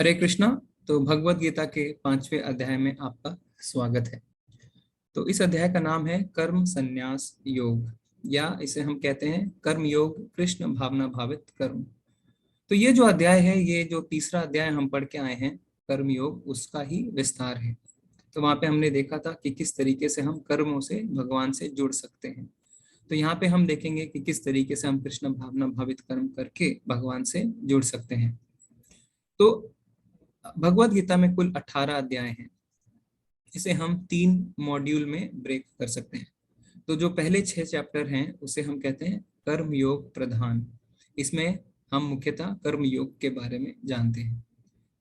हरे कृष्णा। तो भगवत गीता के 5वें अध्याय में आपका स्वागत है। तो इस अध्याय का नाम है कर्म संन्यास योग, या इसे हम कहते हैं कर्म योग कृष्ण भावना भावित कर्म। तो ये जो अध्याय है, ये जो तीसरा अध्याय हम पढ़ के आए हैं कर्म योग, उसका ही विस्तार है। तो वहां पे हमने देखा था कि किस तरीके से हम कर्मों से भगवान से जुड़ सकते हैं। तो यहाँ पे हम देखेंगे कि किस तरीके से हम कृष्ण भावना भावित कर्म करके भगवान से जुड़ सकते हैं। तो भगवत गीता में कुल 18 अध्याय हैं। इसे हम 3 मॉड्यूल में ब्रेक कर सकते हैं। तो जो पहले 6 चैप्टर हैं उसे हम कहते हैं कर्म योग प्रधान। इसमें हम मुख्यतः कर्म योग के बारे में जानते हैं।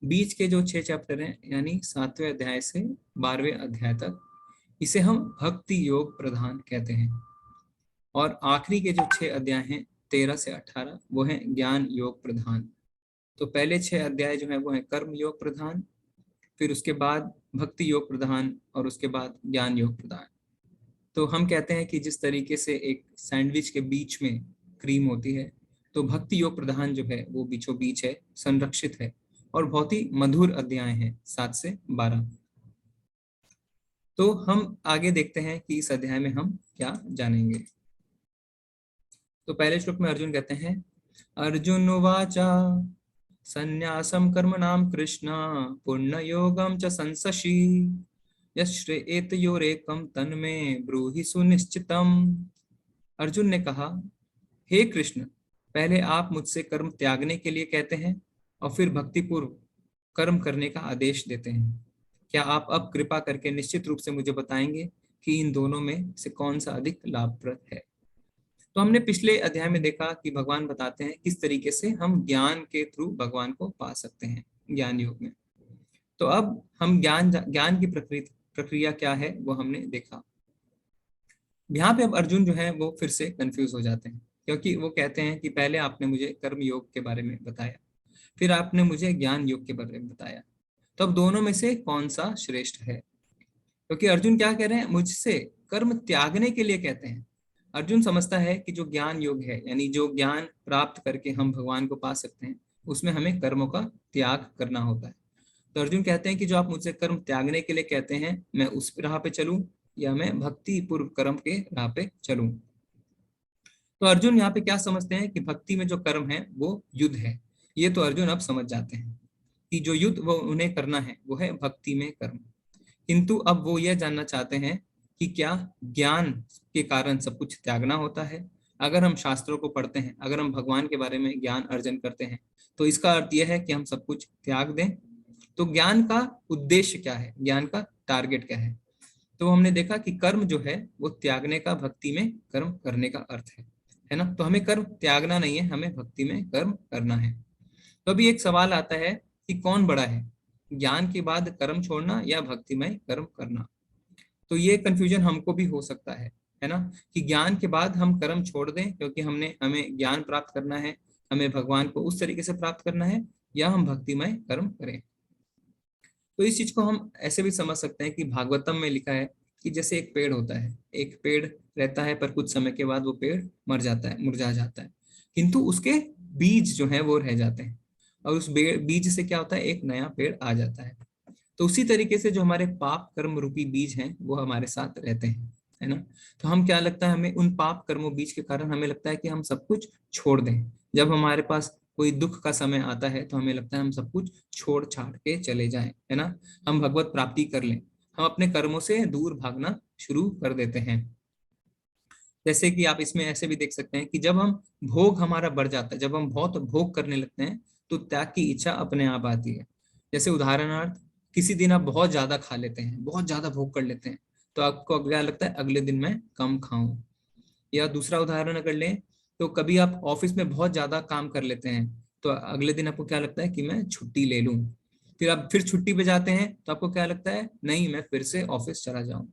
बीच के जो 6 चैप्टर हैं, यानी 7वें अध्याय से 12वें अध्याय तक, इसे हम भक्ति योग प्रधान कहते हैं। और आखिरी के जो 6 अध्याय हैं 13 से 18, वो है ज्ञान योग प्रधान। तो पहले 6 अध्याय जो है वो है कर्म योग प्रधान, फिर उसके बाद भक्ति योग प्रधान, और उसके बाद ज्ञान योग प्रधान। तो हम कहते हैं कि जिस तरीके से एक सैंडविच के बीच में क्रीम होती है, तो भक्ति योग प्रधान जो है वो बीचों बीच है, संरक्षित है, और बहुत ही मधुर अध्याय है 7 से 12। तो हम आगे देखते हैं कि इस अध्याय में हम क्या जानेंगे। तो पहले श्लोक में अर्जुन कहते हैं, अर्जुन उवाचा संन्यासम कर्मणाम कृष्ण पुण्ययोगम च संससि यश्रेतयोरेकम तन्मे ब्रूहि सुनिश्चितम। अर्जुन ने कहा, हे कृष्ण, पहले आप मुझसे कर्म त्यागने के लिए कहते हैं और फिर भक्तिपूर्व कर्म करने का आदेश देते हैं। क्या आप अब कृपा करके निश्चित रूप से मुझे बताएंगे कि इन दोनों में से कौन सा अधिक लाभप्रद है। तो हमने पिछले अध्याय में देखा कि भगवान बताते हैं किस तरीके से हम ज्ञान के थ्रू भगवान को पा सकते हैं ज्ञान योग में। तो अब हम ज्ञान की प्रक्रिया क्या है वो हमने देखा। यहाँ पे अब अर्जुन जो है वो फिर से कंफ्यूज हो जाते हैं, क्योंकि वो कहते हैं कि पहले आपने मुझे कर्म योग के बारे में बताया, फिर आपने मुझे ज्ञान योग के बारे में बताया, तो अब दोनों में से कौन सा श्रेष्ठ है। क्योंकि अर्जुन क्या कह रहे हैं, मुझसे कर्म त्यागने के लिए कहते हैं। अर्जुन समझता है कि जो ज्ञान योग है, यानी जो ज्ञान प्राप्त करके हम भगवान को पा सकते हैं, उसमें हमें कर्मों का त्याग करना होता है। तो अर्जुन कहते हैं कि जो आप मुझसे कर्म त्यागने के लिए कहते हैं, मैं उस राह पे चलूं या मैं भक्ति पूर्व कर्म के राह पे चलूं। तो अर्जुन यहाँ पे क्या समझते हैं कि भक्ति में जो कर्म है वो युद्ध है। ये तो अर्जुन अब समझ जाते हैं कि जो युद्ध वो उन्हें करना है वो है भक्ति में कर्म। किंतु अब वो यह जानना चाहते हैं कि क्या ज्ञान के कारण सब कुछ त्यागना होता है। अगर हम शास्त्रों को पढ़ते हैं, अगर हम भगवान के बारे में ज्ञान अर्जन करते हैं, तो इसका अर्थ यह है कि हम सब कुछ त्याग दें। तो ज्ञान का उद्देश्य क्या है, ज्ञान का टारगेट क्या है। तो हमने देखा कि कर्म जो है वो त्यागने का भक्ति में कर्म करने का अर्थ है ना। तो हमें कर्म त्यागना नहीं है, हमें भक्ति में कर्म करना है। तो अभी एक सवाल आता है कि कौन बड़ा है, ज्ञान के बाद कर्म छोड़ना या भक्ति में कर्म करना। तो ये कंफ्यूजन हमको भी हो सकता है ना, कि ज्ञान के बाद हम कर्म छोड़ दें क्योंकि हमें ज्ञान प्राप्त करना है, हमें भगवान को उस तरीके से प्राप्त करना है, या हम भक्तिमय कर्म करें। तो इस चीज को हम ऐसे भी समझ सकते हैं कि भागवतम में लिखा है कि जैसे एक पेड़ होता है, एक पेड़ रहता है पर कुछ समय के बाद वो पेड़ मर जाता है, मुरझा जाता है, किंतु उसके बीज जो है वो रह जाते हैं, और उस बीज से क्या होता है, एक नया पेड़ आ जाता है। तो उसी तरीके से जो हमारे पाप कर्म रूपी बीज हैं वो हमारे साथ रहते हैं, है ना। तो हम क्या लगता है, हमें उन पाप कर्मों बीज के कारण हमें लगता है कि हम सब कुछ छोड़ दें। जब हमारे पास कोई दुख का समय आता है तो हमें लगता है हम सब कुछ छोड़ छाड़ के चले जाएं, है ना, हम भगवत प्राप्ति कर लें। हम अपने कर्मों से दूर भागना शुरू कर देते हैं। जैसे कि आप इसमें ऐसे भी देख सकते हैं कि जब हम भोग हमारा बढ़ जाता है, जब हम बहुत भोग करने लगते हैं, तो त्याग की इच्छा अपने आप आती है। जैसे उदाहरणार्थ, किसी दिन आप बहुत ज्यादा खा लेते हैं, बहुत ज्यादा भोग कर लेते हैं, तो आपको क्या लगता है, अगले दिन मैं कम खाऊं। या दूसरा उदाहरण अगर लें, तो कभी आप ऑफिस में बहुत ज्यादा काम कर लेते हैं, तो अगले दिन आपको क्या लगता है कि मैं छुट्टी ले लूं। फिर आप फिर छुट्टी पे जाते हैं तो आपको क्या लगता है, नहीं मैं फिर से ऑफिस चला जाऊं।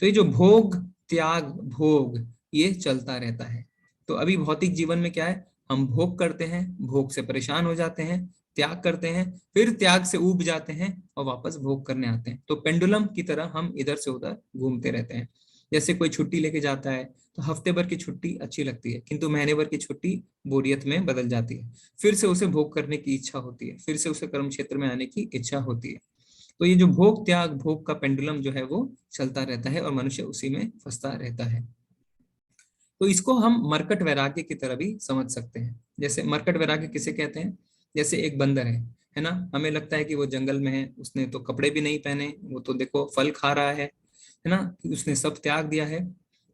तो ये जो भोग त्याग भोग, ये चलता रहता है। तो अभी भौतिक जीवन में क्या है, हम भोग करते हैं, भोग से परेशान हो जाते हैं, त्याग करते हैं, फिर त्याग से ऊब जाते हैं और वापस भोग करने आते हैं। तो पेंडुलम की तरह हम इधर से उधर घूमते रहते हैं। जैसे कोई छुट्टी लेके जाता है तो हफ्ते भर की छुट्टी अच्छी लगती है, किंतु महीने भर की छुट्टी बोरियत में बदल जाती है। फिर से उसे भोग करने की इच्छा होती है, फिर से उसे कर्म क्षेत्र में आने की इच्छा होती है। तो ये जो भोग त्याग भोग का पेंडुलम जो है वो चलता रहता है और मनुष्य उसी में फंसता रहता है। तो इसको हम मरकट वैराग्य की तरह भी समझ सकते हैं। जैसे मरकट वैराग्य किसे कहते हैं? जैसे एक बंदर है ना, हमें लगता है कि वो जंगल में है, उसने तो कपड़े भी नहीं पहने, वो तो देखो फल खा रहा है ना, उसने सब त्याग दिया है।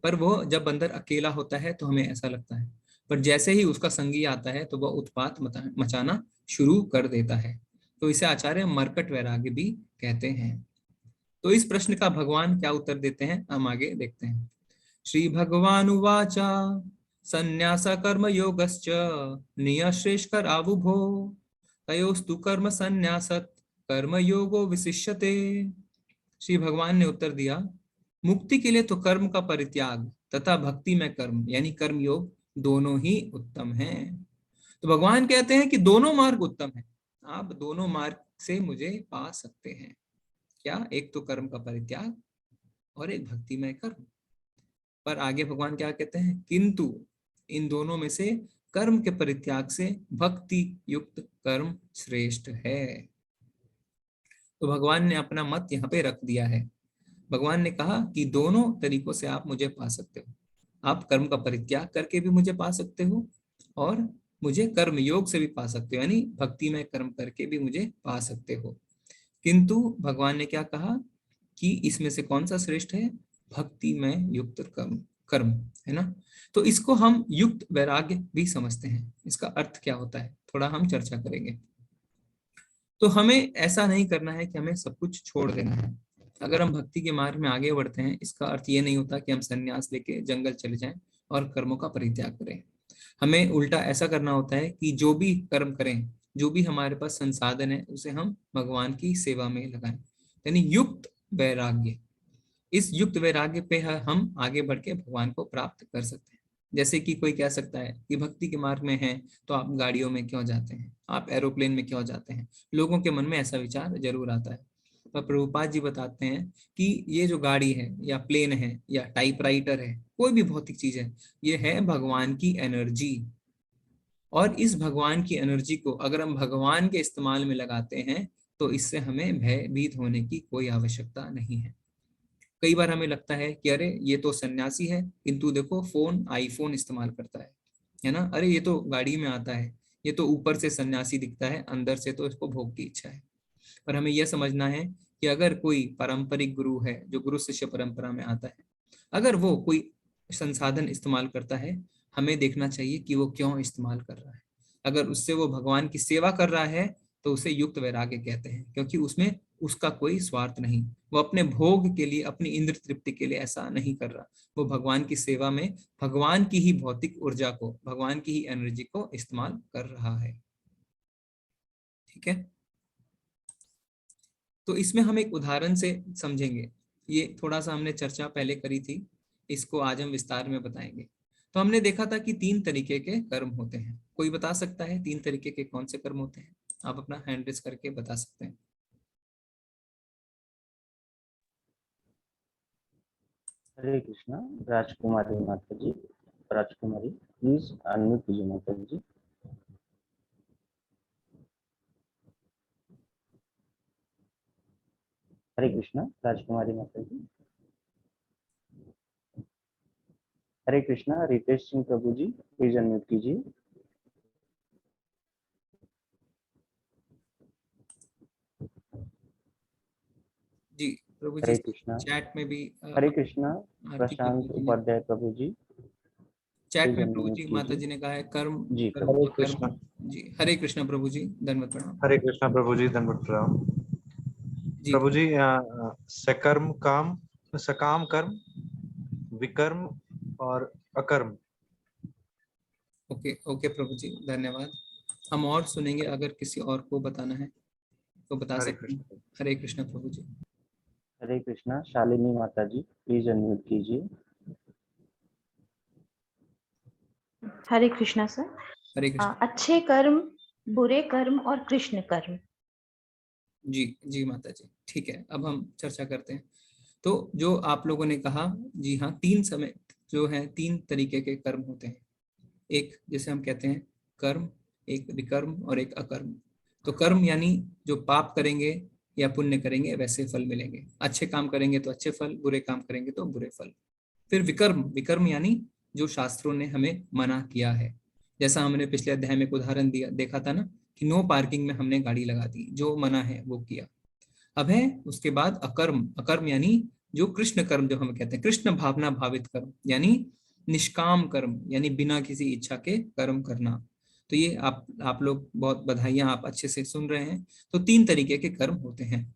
पर वो जब बंदर अकेला होता है तो हमें ऐसा लगता है, पर जैसे ही उसका संगी आता है तो वह उत्पात मचाना शुरू कर देता है। तो इसे आचार्य मरकट वैराग्य भी कहते हैं। तो इस प्रश्न का भगवान क्या उत्तर देते हैं, हम आगे देखते हैं। श्री भगवानुवाच संन्यास कर्म योगश्च नियश्रेष्कर आबुभो तयोस्तु कर्म संन्यासत कर्म योगो विशिष्यते। श्री भगवान ने उत्तर दिया, मुक्ति के लिए तो कर्म का परित्याग तथा भक्ति में कर्म यानी कर्म योग दोनों ही उत्तम हैं। तो भगवान कहते हैं कि दोनों मार्ग उत्तम है, आप दोनों मार्ग से मुझे पा सकते हैं। क्या? एक तो कर्म का परित्याग और एक भक्ति में कर्म। पर आगे भगवान क्या कहते हैं, किंतु इन दोनों में से कर्म के परित्याग से भक्ति युक्त कर्म श्रेष्ठ है। तो भगवान ने अपना मत यहाँ पे रख दिया है। भगवान ने कहा कि दोनों तरीकों से आप मुझे पा सकते हो, आप कर्म का परित्याग करके भी मुझे पा सकते हो और मुझे कर्म योग से भी पा सकते हो, यानी भक्ति में कर्म करके भी मुझे पा सकते हो। किंतु भगवान ने क्या कहा कि इसमें से कौन सा श्रेष्ठ है? भक्ति में युक्त कर्म कर्म, है ना। तो इसको हम युक्त वैराग्य भी समझते हैं। इसका अर्थ क्या होता है थोड़ा हम चर्चा करेंगे। तो हमें ऐसा नहीं करना है कि हमें सब कुछ छोड़ देना है। अगर हम भक्ति के मार्ग में आगे बढ़ते हैं, इसका अर्थ ये नहीं होता कि हम संन्यास लेके जंगल चले जाएं और कर्मों का परित्याग करें। हमें उल्टा ऐसा करना होता है कि जो भी कर्म करें, जो भी हमारे पास संसाधन है, उसे हम भगवान की सेवा में लगाएं, यानी युक्त वैराग्य। इस युक्त वैराग्य पे हम आगे बढ़ के भगवान को प्राप्त कर सकते हैं। जैसे कि कोई कह सकता है कि भक्ति के मार्ग में है तो आप गाड़ियों में क्यों जाते हैं, आप एरोप्लेन में क्यों जाते हैं। लोगों के मन में ऐसा विचार जरूर आता है। पर प्रभुपाद जी बताते हैं कि ये जो गाड़ी है या प्लेन है या टाइपराइटर है, कोई भी भौतिक चीज है, ये है भगवान की एनर्जी। और इस भगवान की एनर्जी को अगर हम भगवान के इस्तेमाल में लगाते हैं तो इससे हमें भयभीत होने की कोई आवश्यकता नहीं है। कई बार हमें लगता है कि अरे ये तो सन्यासी है, किंतु देखो फोन आईफोन इस्तेमाल करता है ना। अरे ये तो गाड़ी में आता है, ये तो ऊपर से सन्यासी दिखता है, अंदर से तो इसको भोग की इच्छा है। पर हमें यह समझना है कि अगर कोई पारंपरिक गुरु है जो गुरु शिष्य परंपरा में आता है, अगर वो कोई संसाधन इस्तेमाल करता है, हमें देखना चाहिए कि वो क्यों इस्तेमाल कर रहा है। अगर उससे वो भगवान की सेवा कर रहा है तो उसे युक्त वैराग्य कहते हैं, क्योंकि उसमें उसका कोई स्वार्थ नहीं। वो अपने भोग के लिए, अपनी इंद्र तृप्ति के लिए ऐसा नहीं कर रहा। वो भगवान की सेवा में भगवान की ही भौतिक ऊर्जा को, भगवान की ही एनर्जी को इस्तेमाल कर रहा है। ठीक है, तो इसमें हम एक उदाहरण से समझेंगे। ये थोड़ा सा हमने चर्चा पहले करी थी, इसको आज हम विस्तार में बताएंगे। तो हमने देखा था कि 3 तरीके के कर्म होते हैं। कोई बता सकता है 3 तरीके के कौन से कर्म होते हैं? आप अपना हैंड रेस करके बता सकते हैं। हरे कृष्णा। राजकुमारी माता जी, राजकुमारी प्लीज अनम्यूट कीजिए माता जी। हरे कृष्णा, राजकुमारी माता जी। हरे कृष्णा, रितेश सिंह प्रभु जी प्लीज अनम्यूट कीजिए। जी प्रभु जी, हरे कृष्णा। चैट में भी हरे कृष्णा, आरती प्रभु प्रशांत जी ने, उपाध्याय प्रभु जी चैट प्लीज में प्रभु अनम्यूट जी माता कीजिए। जी ने कहा है कर्म जी कर्म प्रभु। हरे का कर्म। कृष्णा। जी हरे कृष्णा प्रभु जी, धन्यवाद प्रणाम। हरे कृष्णा प्रभु जी, धन्यवाद प्रणाम। जी प्रभु जी, सकर्म काम, सकाम कर्म, विकर्म और अकर्म। ओके ओके प्रभु जी, धन्यवाद। हम और सुनेंगे, अगर किसी और को बताना है तो बता हरे सकते हैं। कृष्ण। हरे कृष्णा प्रभु जी। हरे कृष्णा, शालिनी माता जी प्लीज अनम्यूट कीजिए। हरे कृष्णा सर। हरे कृष्ण। अच्छे कर्म, बुरे कर्म और कृष्ण कर्म। जी जी माता जी, ठीक है, अब हम चर्चा करते हैं। तो जो आप लोगों ने कहा, जी हाँ, तीन समय जो है, तीन तरीके के कर्म होते हैं। एक जैसे हम कहते हैं कर्म, एक विकर्म और एक अकर्म। तो कर्म यानी जो पाप करेंगे या पुण्य करेंगे वैसे फल मिलेंगे, अच्छे काम करेंगे तो अच्छे फल, बुरे काम करेंगे तो बुरे फल। फिर विकर्म, विकर्म यानी जो शास्त्रों ने हमें मना किया है। जैसा हमने पिछले अध्याय में एक उदाहरण दिया देखा था ना, कि नो पार्किंग में हमने गाड़ी लगा दी, जो मना है वो किया। अब है उसके बाद अकर्म, अकर्म यानी जो कृष्ण कर्म, जो हम कहते हैं कृष्ण भावना भावित कर्म, यानी निष्काम कर्म, यानी बिना किसी इच्छा के कर्म करना। तो ये आप लोग, बहुत बधाइयां, आप अच्छे से सुन रहे हैं। तो तीन तरीके के कर्म होते हैं।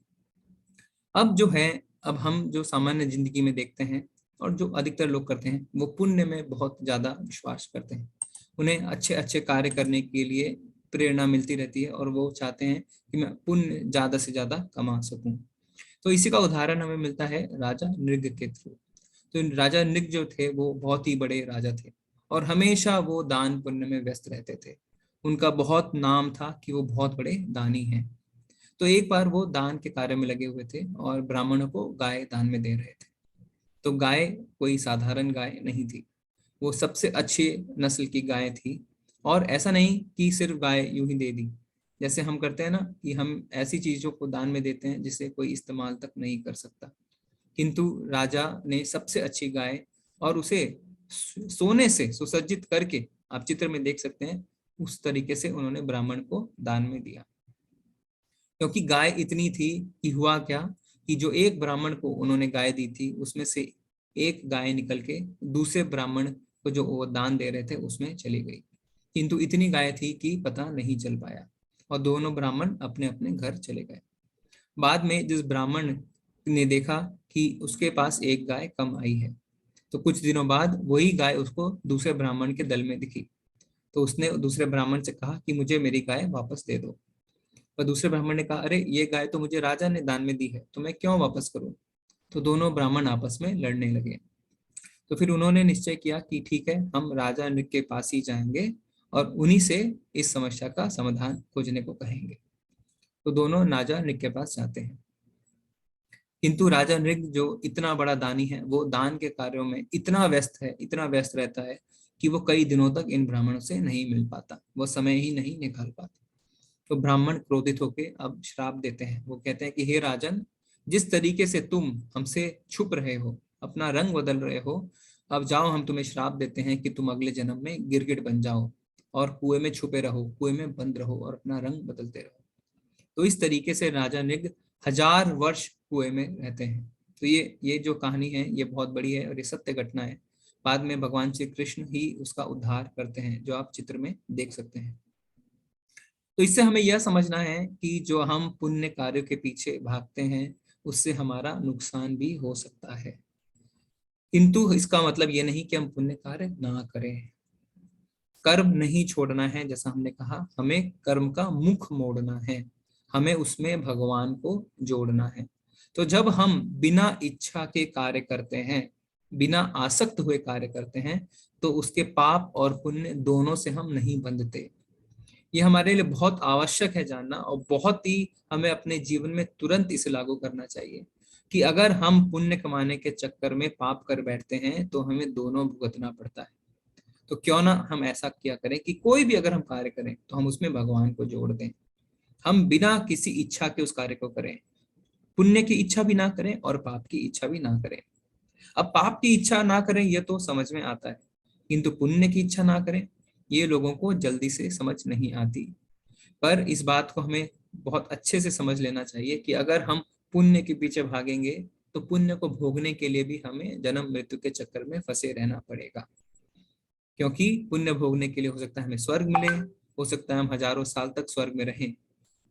अब जो है, अब हम जो सामान्य जिंदगी में देखते हैं और जो अधिकतर लोग करते हैं, वो पुण्य में बहुत ज्यादा विश्वास करते हैं। उन्हें अच्छे अच्छे कार्य करने के लिए प्रेरणा मिलती रहती है और वो चाहते हैं कि मैं पुण्य ज्यादा से ज्यादा कमा सकूं। तो इसी का उदाहरण हमें मिलता है राजा नृग के थ्रू। तो राजा नृग जो थे वो बहुत ही बड़े राजा थे और हमेशा वो दान पुण्य में व्यस्त रहते थे। उनका बहुत नाम था कि वो बहुत बड़े दानी हैं। तो एक बार वो दान के कार्य में लगे हुए थे और ब्राह्मणों को गाय दान में दे रहे थे। तो गाय कोई साधारण गाय नहीं थी, वो सबसे अच्छी नस्ल की गाय थी। और ऐसा नहीं कि सिर्फ गाय यूं ही दे दी, जैसे हम करते हैं ना कि हम ऐसी चीजों को दान में देते हैं जिसे कोई इस्तेमाल तक नहीं कर सकता। किंतु राजा ने सबसे अच्छी गाय और उसे सोने से सुसज्जित करके, आप चित्र में देख सकते हैं, उस तरीके से उन्होंने ब्राह्मण को दान में दिया। क्योंकि गाय इतनी थी कि हुआ क्या, कि जो एक ब्राह्मण को उन्होंने गाय दी थी उसमें से एक गाय निकल के दूसरे ब्राह्मण को जो वो दान दे रहे थे उसमें चली गई। किंतु इतनी गाय थी कि पता नहीं चल पाया और दोनों ब्राह्मण अपने अपने घर चले गए। बाद में जिस ब्राह्मण ने देखा कि उसके पास एक गाय कम आई है, तो कुछ दिनों बाद वही गाय उसको दूसरे ब्राह्मण के दल में दिखी। तो उसने दूसरे ब्राह्मण से कहा कि मुझे मेरी गाय वापस दे दो। पर दूसरे ब्राह्मण ने कहा, अरे ये गाय तो मुझे राजा ने दान में दी है, तो मैं क्यों वापस करूं। तो दोनों ब्राह्मण आपस में लड़ने लगे। तो फिर उन्होंने निश्चय किया कि ठीक है, हम राजा नृग के पास ही जाएंगे और उन्हीं से इस समस्या का समाधान खोजने को कहेंगे। तो दोनों राजा नृग के पास जाते हैं। किंतु राजा नृग जो इतना बड़ा दानी है, वो दान के कार्यों में इतना व्यस्त है, इतना व्यस्त रहता है कि वो कई दिनों तक इन ब्राह्मणों से नहीं मिल पाता, वो समय ही नहीं निकाल पाता। तो ब्राह्मण क्रोधित होकर अब श्राप देते हैं। वो कहते हैं कि हे राजन, जिस तरीके से तुम हमसे छुप रहे हो, अपना रंग बदल रहे हो, अब जाओ, हम तुम्हें श्राप देते हैं कि तुम अगले जन्म में गिरगिट बन जाओ और कुएं में छुपे रहो, कुएं में बंद रहो और अपना रंग बदलते रहो। तो इस तरीके से राजा नृग 1000 वर्ष कुएं में रहते हैं। तो ये जो कहानी है ये बहुत बड़ी है और ये सत्य घटना है। बाद में भगवान श्री कृष्ण ही उसका उद्धार करते हैं, जो आप चित्र में देख सकते हैं। तो इससे हमें यह समझना है कि जो हम पुण्य कार्यों के पीछे भागते हैं उससे हमारा नुकसान भी हो सकता है। किंतु इसका मतलब ये नहीं कि हम पुण्य कार्य ना करें। कर्म नहीं छोड़ना है, जैसा हमने कहा, हमें कर्म का मुख मोड़ना है, हमें उसमें भगवान को जोड़ना है। तो जब हम बिना इच्छा के कार्य करते हैं, बिना आसक्त हुए कार्य करते हैं, तो उसके पाप और पुण्य दोनों से हम नहीं बंधते। ये हमारे लिए बहुत आवश्यक है जानना, और बहुत ही हमें अपने जीवन में तुरंत इसे लागू करना चाहिए कि अगर हम पुण्य कमाने के चक्कर में पाप कर बैठते हैं तो हमें दोनों भुगतना पड़ता है। तो क्यों ना हम ऐसा किया करें कि कोई भी अगर हम कार्य करें तो हम उसमें भगवान को जोड़ दें, हम बिना किसी इच्छा के उस कार्य को करें, पुण्य की इच्छा भी ना करें और पाप की इच्छा भी ना करें। अब पाप की इच्छा ना करें ये तो समझ में आता है, किंतु पुण्य की इच्छा ना करें ये लोगों को जल्दी से समझ नहीं आती। पर इस बात को हमें बहुत अच्छे से समझ लेना चाहिए कि अगर हम पुण्य के पीछे भागेंगे तो पुण्य को भोगने के लिए भी हमें जन्म मृत्यु के चक्कर में फंसे रहना पड़ेगा। क्योंकि पुण्य भोगने के लिए हो सकता है हमें स्वर्ग मिले, हो सकता है हम हजारों साल तक स्वर्ग में रहें,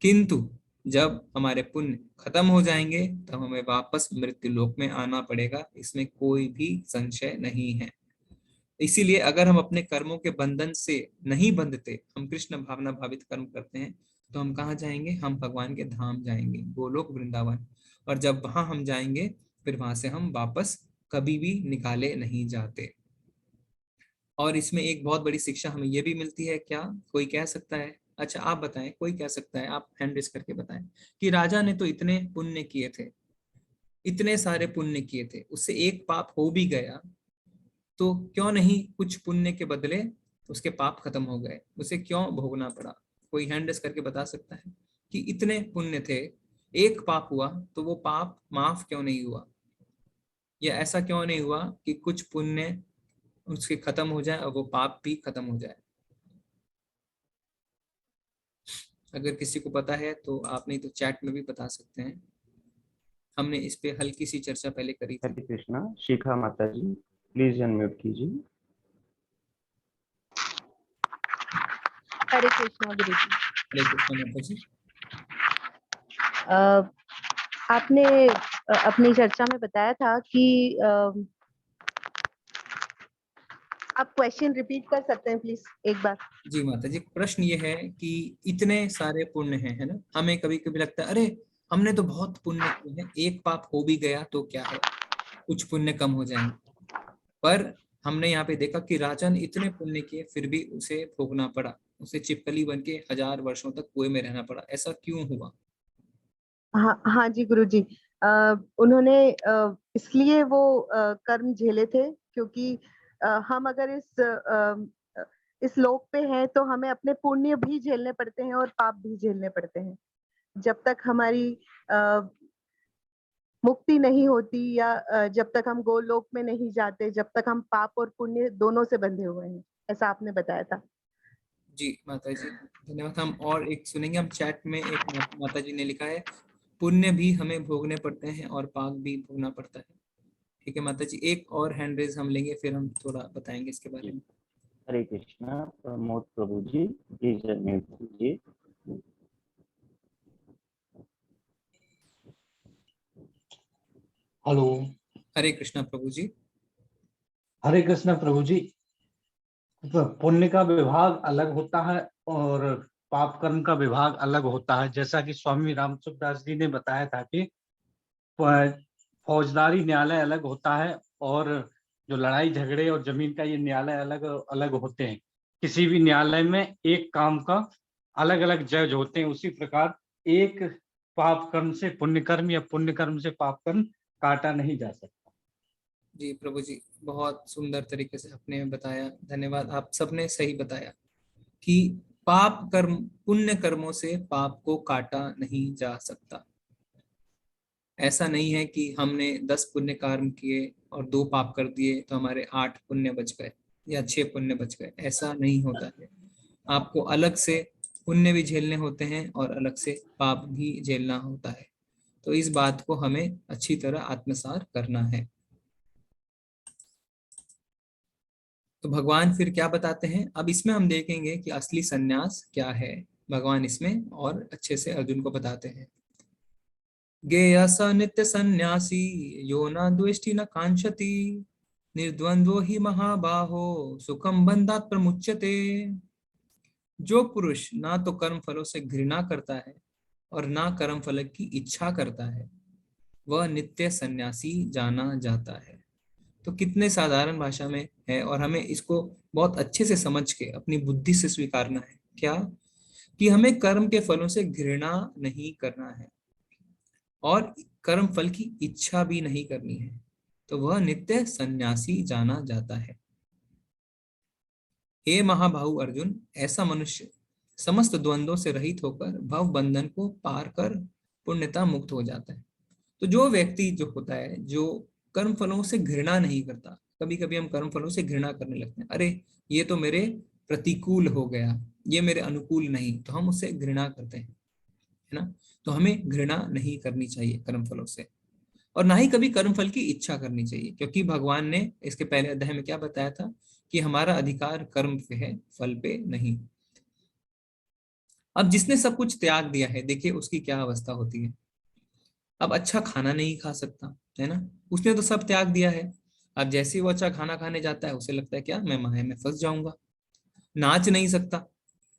किंतु जब हमारे पुण्य खत्म हो जाएंगे तब हमें वापस मृत्यु लोक में आना पड़ेगा, इसमें कोई भी संशय नहीं है। इसीलिए अगर हम अपने कर्मों के बंधन से नहीं बंधते, हम कृष्ण भावना भावित कर्म करते हैं, तो हम कहाँ जाएंगे, हम भगवान के धाम जाएंगे, गोलोक वृंदावन। और जब वहां हम जाएंगे फिर वहां से हम वापस कभी भी निकाले नहीं जाते। और इसमें एक बहुत बड़ी शिक्षा हमें यह भी मिलती है, क्या कोई कह सकता है, अच्छा आप बताएं, कोई कह सकता है, आप हैंड रेस करके बताएं कि राजा ने तो इतने पुण्य किए थे, इतने सारे पुण्य किए थे, उससे एक पाप हो भी गया तो क्यों नहीं कुछ पुण्य के बदले उसके पाप खत्म हो गए, उसे क्यों भोगना पड़ा? कोई हैंड रेस करके बता सकता है कि इतने पुण्य थे, एक पाप हुआ तो वो पाप माफ क्यों नहीं हुआ? या ऐसा क्यों नहीं हुआ कि कुछ पुण्य उसके खत्म हो जाए और वो पाप भी खत्म हो जाए? अगर किसी को पता है तो आप नहीं तो चैट में भी बता सकते हैं। हमने इस पे हल्की सी चर्चा पहले करी थी। हरे कृष्णा। शिखा माता जी, प्लीज अनम्यूट कीजिए। हरे कृष्णा गुरु जी। हरे कृष्ण माता जी। आपने अपनी चर्चा में बताया था कि आप क्वेश्चन रिपीट कर सकते हैं प्लीज एक बार? जी माता जी, प्रश्न ये है कि इतने सारे पुण्य हैं, है ना, हमें कभी कभी लगता है अरे हमने तो बहुत पुण्य किए हैं, एक पाप हो भी गया तो क्या है, कुछ पुण्य कम हो जाएंगे। पर हमने यहाँ पे देखा कि राजन इतने पुण्य किए फिर भी उसे भोगना पड़ा, उसे छिपकली बन के 1000 वर्षों तक कुएं में रहना पड़ा। ऐसा क्यों हुआ? हाँ हाँ जी गुरु जी। उन्होंने इसलिए वो कर्म झेले थे क्योंकि हम अगर इस लोक पे हैं तो हमें अपने पुण्य भी झेलने पड़ते हैं और पाप भी झेलने पड़ते हैं। जब तक हमारी मुक्ति नहीं होती या जब तक हम गोलोक में नहीं जाते, जब तक हम पाप और पुण्य दोनों से बंधे हुए हैं, ऐसा आपने बताया था। जी माता जी धन्यवाद। हम और एक सुनेंगे, हम चैट में एक माता जी ने लिखा है पुण्य भी हमें भोगने पड़ते हैं और पाप भी भोगना पड़ता है। ठीक है माता जी, एक और हैंड रेज हम लेंगे फिर हम थोड़ा बताएंगे इसके बारे में। हरे कृष्णा। प्रमोद प्रभु जी, प्लीज अनम्यूट कीजिए। हेलो। हरे कृष्णा प्रभु जी। हरे कृष्णा प्रभु जी। पुण्य का विभाग अलग होता है और पाप कर्म का विभाग अलग होता है। जैसा कि स्वामी रामचंद्र दास जी ने बताया था कि फौजदारी न्यायालय अलग होता है और जो लड़ाई झगड़े और जमीन का ये न्यायालय अलग अलग होते हैं। किसी भी न्यायालय में एक काम का अलग अलग जज होते हैं। उसी प्रकार एक पाप कर्म से पुण्य कर्म या पुण्य कर्म से पाप कर्म काटा नहीं जा सकता। जी प्रभु जी, बहुत सुंदर तरीके से आपने बताया, धन्यवाद। आप सबने सही बताया कि पाप कर्म पुण्य कर्मों से पाप को काटा नहीं जा सकता। ऐसा नहीं है कि हमने 10 पुण्य कर्म किए और 2 पाप कर दिए तो हमारे 8 पुण्य बच गए या 6 पुण्य बच गए, ऐसा नहीं होता है। आपको अलग से पुण्य भी झेलने होते हैं और अलग से पाप भी झेलना होता है। तो इस बात को हमें अच्छी तरह आत्मसात करना है। तो भगवान फिर क्या बताते हैं, अब इसमें हम देखेंगे कि असली सन्यास क्या है। भगवान इसमें और अच्छे से अर्जुन को बताते हैं। गेय स नित्य सन्यासी यो न द्वेष्टि न कांक्षति निर्द्वंद्वो ही महाबाहो सुखम बंधात प्रमुच्यते। जो पुरुष ना तो कर्म फलों से घृणा करता है और ना कर्म फल की इच्छा करता है वह नित्य सन्यासी जाना जाता है। तो कितने साधारण भाषा में है और हमें इसको बहुत अच्छे से समझ के अपनी बुद्धि से स्वीकारना है। क्या? कि हमें कर्म के फलों से घृणा नहीं करना है और कर्म फल की इच्छा भी नहीं करनी है, तो वह नित्य सन्यासी जाना जाता है। हे महाबाहु अर्जुन, ऐसा मनुष्य समस्त द्वंद्वों से रहित होकर भव बंधन को पार कर पुण्यता मुक्त हो जाता है। तो जो व्यक्ति जो होता है जो कर्म फलों से घृणा नहीं करता, कभी कभी हम कर्म फलों से घृणा करने लगते हैं, अरे ये तो मेरे प्रतिकूल हो गया, ये मेरे अनुकूल नहीं, तो हम उससे घृणा करते हैं, है ना। तो हमें घृणा नहीं करनी चाहिए कर्म फलों से और ना ही कभी कर्म फल की इच्छा करनी चाहिए, क्योंकि भगवान ने इसके पहले अध्याय में क्या बताया था कि हमारा अधिकार कर्म पे है, फल पे नहीं। अब जिसने सब कुछ त्याग दिया है, देखिए उसकी क्या अवस्था होती है। अब अच्छा खाना नहीं खा सकता, है ना, उसने तो सब त्याग दिया है। अब जैसे ही वो अच्छा खाना खाने जाता है उसे लगता है क्या, मैं माया में फंस जाऊंगा। नाच नहीं सकता,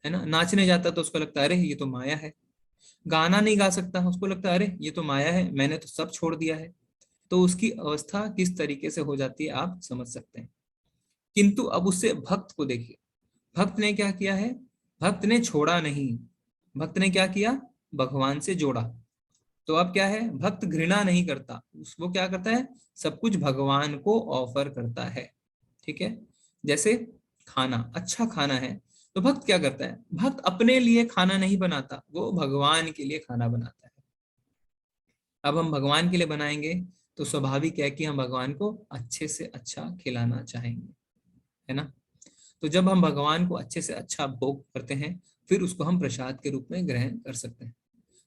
है ना, नाचने जाता तो उसको लगता है अरे ये तो माया है। गाना नहीं गा सकता, उसको लगता है अरे ये तो माया है, मैंने तो सब छोड़ दिया है। तो उसकी अवस्था किस तरीके से हो जाती है आप समझ सकते हैं। किंतु अब उससे भक्त को देखिए, भक्त ने क्या किया है, भक्त ने छोड़ा नहीं, भक्त ने क्या किया, भगवान से जोड़ा। तो अब क्या है, भक्त घृणा नहीं करता, वो क्या करता है, सब कुछ भगवान को ऑफर करता है। ठीक है, जैसे खाना, अच्छा खाना है तो भक्त क्या करता है, भक्त अपने लिए खाना नहीं बनाता, वो भगवान के लिए खाना बनाता है। अब हम भगवान के लिए बनाएंगे तो स्वाभाविक है कि हम भगवान को अच्छे से अच्छा खिलाना चाहेंगे, है ना। तो जब हम भगवान को अच्छे से अच्छा भोग करते हैं फिर उसको हम प्रसाद के रूप में ग्रहण कर सकते हैं।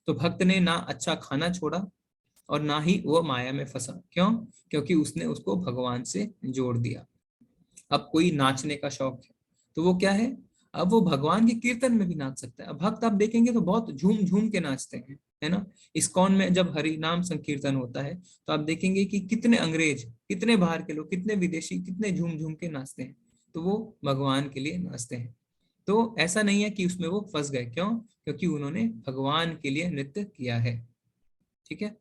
तो भक्त ने ना अच्छा खाना छोड़ा और ना ही वो माया में फंसा। क्यों? क्योंकि उसने उसको भगवान से जोड़ दिया। अब कोई नाचने का शौक है तो वो क्या है, अब वो भगवान के कीर्तन में भी नाच सकता है। अब भक्त आप देखेंगे तो बहुत झूम झूम के नाचते हैं, है ना। इस्कॉन में जब हरि नाम संकीर्तन होता है तो आप देखेंगे कि कितने अंग्रेज, कितने बाहर के लोग, कितने विदेशी, कितने झूम झूम के नाचते हैं, तो वो भगवान के लिए नाचते हैं। तो ऐसा नहीं है कि उसमें वो फंस गए। क्यों? क्योंकि उन्होंने भगवान के लिए नृत्य किया है। ठीक है,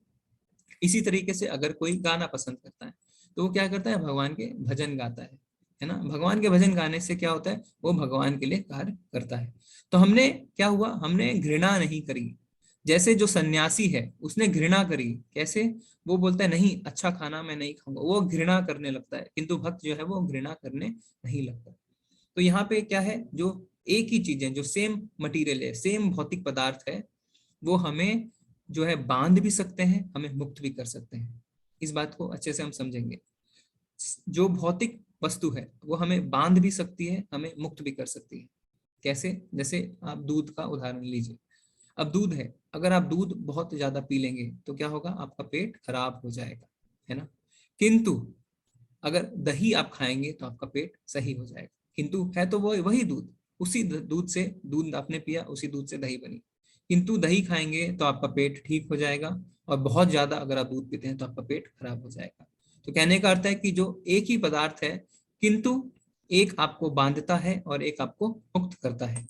इसी तरीके से अगर कोई गाना पसंद करता है तो वो क्या करता है, भगवान के भजन गाता है ना। भगवान के भजन गाने से क्या होता है, वो भगवान के लिए कार्य करता है। तो हमने क्या हुआ, हमने घृणा नहीं करी। जैसे जो सन्यासी है उसने घृणा करी, कैसे, वो बोलता है नहीं अच्छा खाना मैं नहीं खाऊंगा, वो घृणा करने लगता है। किंतु भक्त जो है वो घृणा करने नहीं लगता। तो यहाँ पे क्या है, जो एक ही चीज है, जो सेम मटेरियल है, सेम भौतिक पदार्थ है, वो हमें जो है बांध भी सकते हैं, हमें मुक्त भी कर सकते हैं। इस बात को अच्छे से हम समझेंगे। जो भौतिक वस्तु है वो हमें बांध भी सकती है, हमें मुक्त भी कर सकती है। कैसे? जैसे आप दूध का उदाहरण लीजिए। अब दूध है, अगर आप दूध बहुत ज्यादा पी लेंगे तो क्या होगा, आपका पेट खराब हो जाएगा, है ना। किंतु अगर दही आप खाएंगे तो आपका पेट सही हो जाएगा। किंतु है तो वो वही दूध, उसी दूध से, दूध आपने पिया, उसी दूध से दही बनी। किंतु दही खाएंगे तो आपका पेट ठीक हो जाएगा, और बहुत ज्यादा अगर आप दूध पीते हैं तो आपका पेट खराब हो जाएगा। तो कहने का अर्थ है कि जो एक ही पदार्थ है किंतु एक आपको बांधता है और एक आपको मुक्त करता है।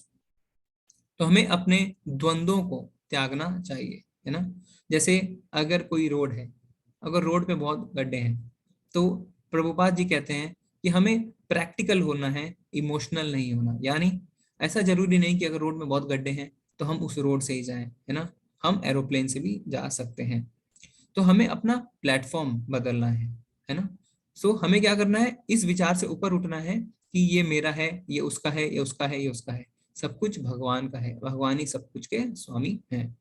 तो हमें अपने द्वंद्वों को त्यागना चाहिए, है ना। जैसे अगर कोई रोड है, अगर रोड पे बहुत गड्ढे हैं तो प्रभुपाद जी कहते हैं कि हमें प्रैक्टिकल होना है, इमोशनल नहीं होना। यानी ऐसा जरूरी नहीं कि अगर रोड में बहुत गड्ढे हैं तो हम उस रोड से ही जाएं, है ना। हम एरोप्लेन से भी जा सकते हैं। तो हमें अपना प्लेटफॉर्म बदलना है ना। सो हमें क्या करना है, इस विचार से ऊपर उठना है कि ये मेरा है, ये उसका है, ये उसका है, ये उसका है। सब कुछ भगवान का है, भगवान ही सब कुछ के स्वामी हैं।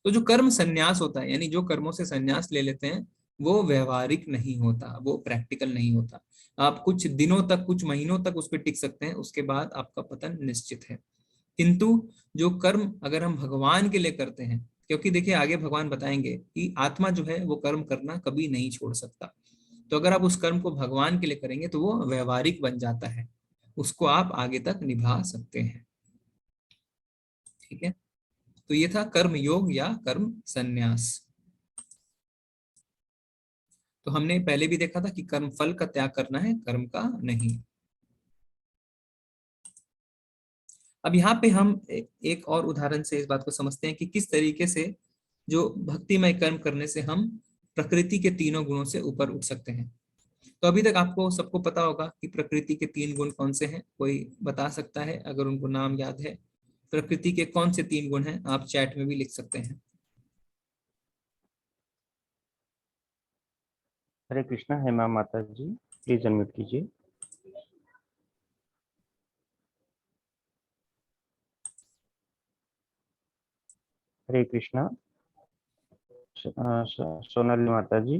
तो जो कर्म संन्यास होता है, यानी जो कर्मों से संन्यास ले लेते हैं, वो व्यवहारिक नहीं होता, वो प्रैक्टिकल नहीं होता। आप कुछ दिनों तक, कुछ महीनों तक उस पर टिक सकते हैं, उसके बाद आपका पतन निश्चित है। किंतु जो कर्म अगर हम भगवान के लिए करते हैं, क्योंकि देखिए आगे भगवान बताएंगे कि आत्मा जो है वो कर्म करना कभी नहीं छोड़ सकता। तो अगर आप उस कर्म को भगवान के लिए करेंगे तो वो व्यवहारिक बन जाता है, उसको आप आगे तक निभा सकते हैं। ठीक है, तो ये था कर्म योग या कर्म संन्यास। तो हमने पहले भी देखा था कि कर्म फल का त्याग करना है, कर्म का नहीं। अब यहाँ पे हम एक और उदाहरण से इस बात को समझते हैं कि किस तरीके से जो भक्तिमय कर्म करने से हम प्रकृति के तीनों गुणों से ऊपर उठ सकते हैं। तो अभी तक आपको सबको पता होगा कि प्रकृति के 3 गुण कौन से हैं। कोई बता सकता है अगर उनको नाम याद है? प्रकृति के कौन से 3 गुण हैं? आप चैट में भी लिख सकते हैं। हरे कृष्णा, हेमा माता जी प्लीज अनम्यूट कीजिए। हरे कृष्णा, सोनाली माता जी,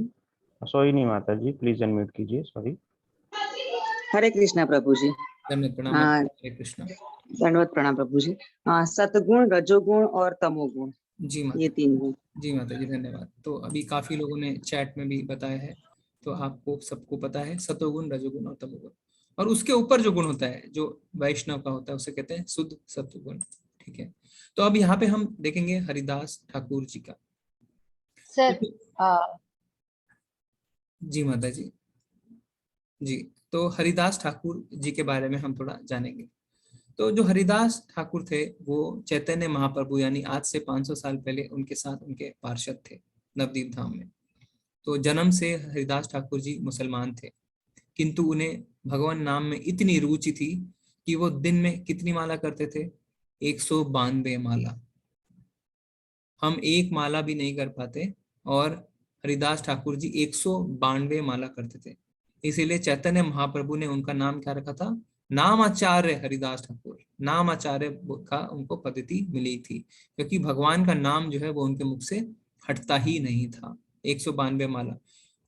सोहिनी माता जी प्लीज अनम्यूट कीजिए। सॉरी। हरे कृष्णा प्रभु जी। दंडवत प्रणाम। हाँ, हरे कृष्णा। दंडवत प्रणाम प्रभु जी। सतगुण, रजोगुण और तमोगुण, जी ये माता, 3 गुण। जी माता जी धन्यवाद। तो अभी काफी लोगों ने चैट में भी बताया है, तो आपको सबको पता है सतोगुण, रजोगुण और तमोगुण। और उसके ऊपर जो गुण होता है, जो वैष्णव का होता है, उसे कहते हैं शुद्ध सत्वगुण। ठीक है, तो अब यहाँ पे हम देखेंगे हरिदास ठाकुर जी का। सर जी माता जी। जी, तो हरिदास ठाकुर जी के बारे में हम थोड़ा जानेंगे। तो जो हरिदास ठाकुर थे वो चैतन्य महाप्रभु यानी आज से 500 साल पहले उनके साथ उनके पार्षद थे नवदीप धाम में। तो जन्म से हरिदास ठाकुर जी मुसलमान थे, किंतु उन्हें भगवान नाम में इतनी रुचि थी कि वो दिन में कितनी माला करते थे? 192 माला। हम एक माला भी नहीं कर पाते और हरिदास ठाकुर जी 192 माला करते थे। इसीलिए चैतन्य महाप्रभु ने उनका नाम क्या रखा था, नाम आचार्य हरिदास ठाकुर। नाम आचार्य का उनको पद्धति मिली थी, क्योंकि भगवान का नाम जो है वो उनके मुख से हटता ही नहीं था। 192 माला,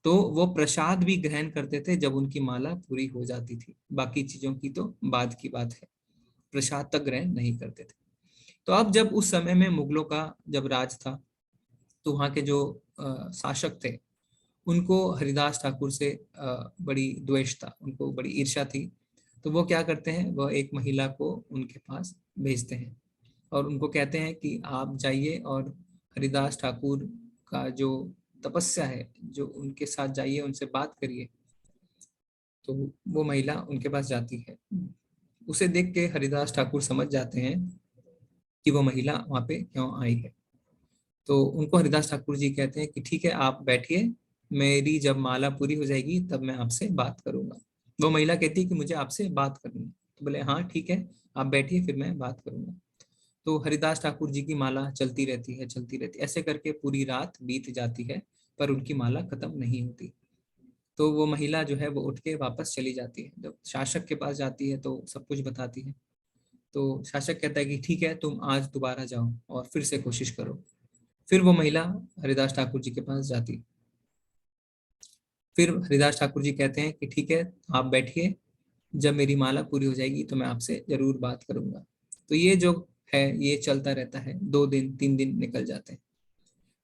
तो वो प्रसाद भी ग्रहण करते थे जब उनकी माला पूरी हो जाती थी। बाकी चीजों की तो बाद की बात है, प्रसाद तक ग्रहण नहीं करते थे। तो अब जब उस समय में मुगलों का जब राज था, तो वहाँ के जो शासक थे उनको हरिदास ठाकुर से बड़ी द्वेष था, उनको बड़ी ईर्ष्या थी। तो वो क्या करते हैं, वह एक महिला को उनके पास भेजते हैं और उनको कहते हैं कि आप जाइए और हरिदास ठाकुर का जो तपस्या है, जो उनके साथ जाइए, उनसे बात करिए। तो वो महिला उनके पास जाती है। उसे देख के हरिदास ठाकुर समझ जाते हैं कि वो महिला वहां पे क्यों आई है। तो उनको हरिदास ठाकुर जी कहते हैं कि ठीक है, आप बैठिए, मेरी जब माला पूरी हो जाएगी तब मैं आपसे बात करूंगा। वो महिला कहती है कि मुझे आपसे बात करनी है। तो बोले हाँ ठीक है, आप बैठिए, फिर मैं बात करूंगा। तो हरिदास ठाकुर जी की माला चलती रहती है, चलती रहती है, ऐसे करके पूरी रात बीत जाती है, पर उनकी माला खत्म नहीं होती। तो वो महिला जो है वो उठ के वापस चली जाती है। जब शासक के पास जाती है तो सब कुछ बताती है। तो शासक कहता है कि ठीक है, तुम आज दोबारा जाओ और फिर से कोशिश करो। फिर वो महिला हरिदास ठाकुर जी के पास जाती। फिर हरिदास ठाकुर जी कहते हैं कि ठीक है, आप बैठिए, जब मेरी माला पूरी हो जाएगी तो मैं आपसे जरूर बात करूंगा। तो ये जो है ये चलता रहता है, 2 दिन 3 दिन निकल जाते हैं।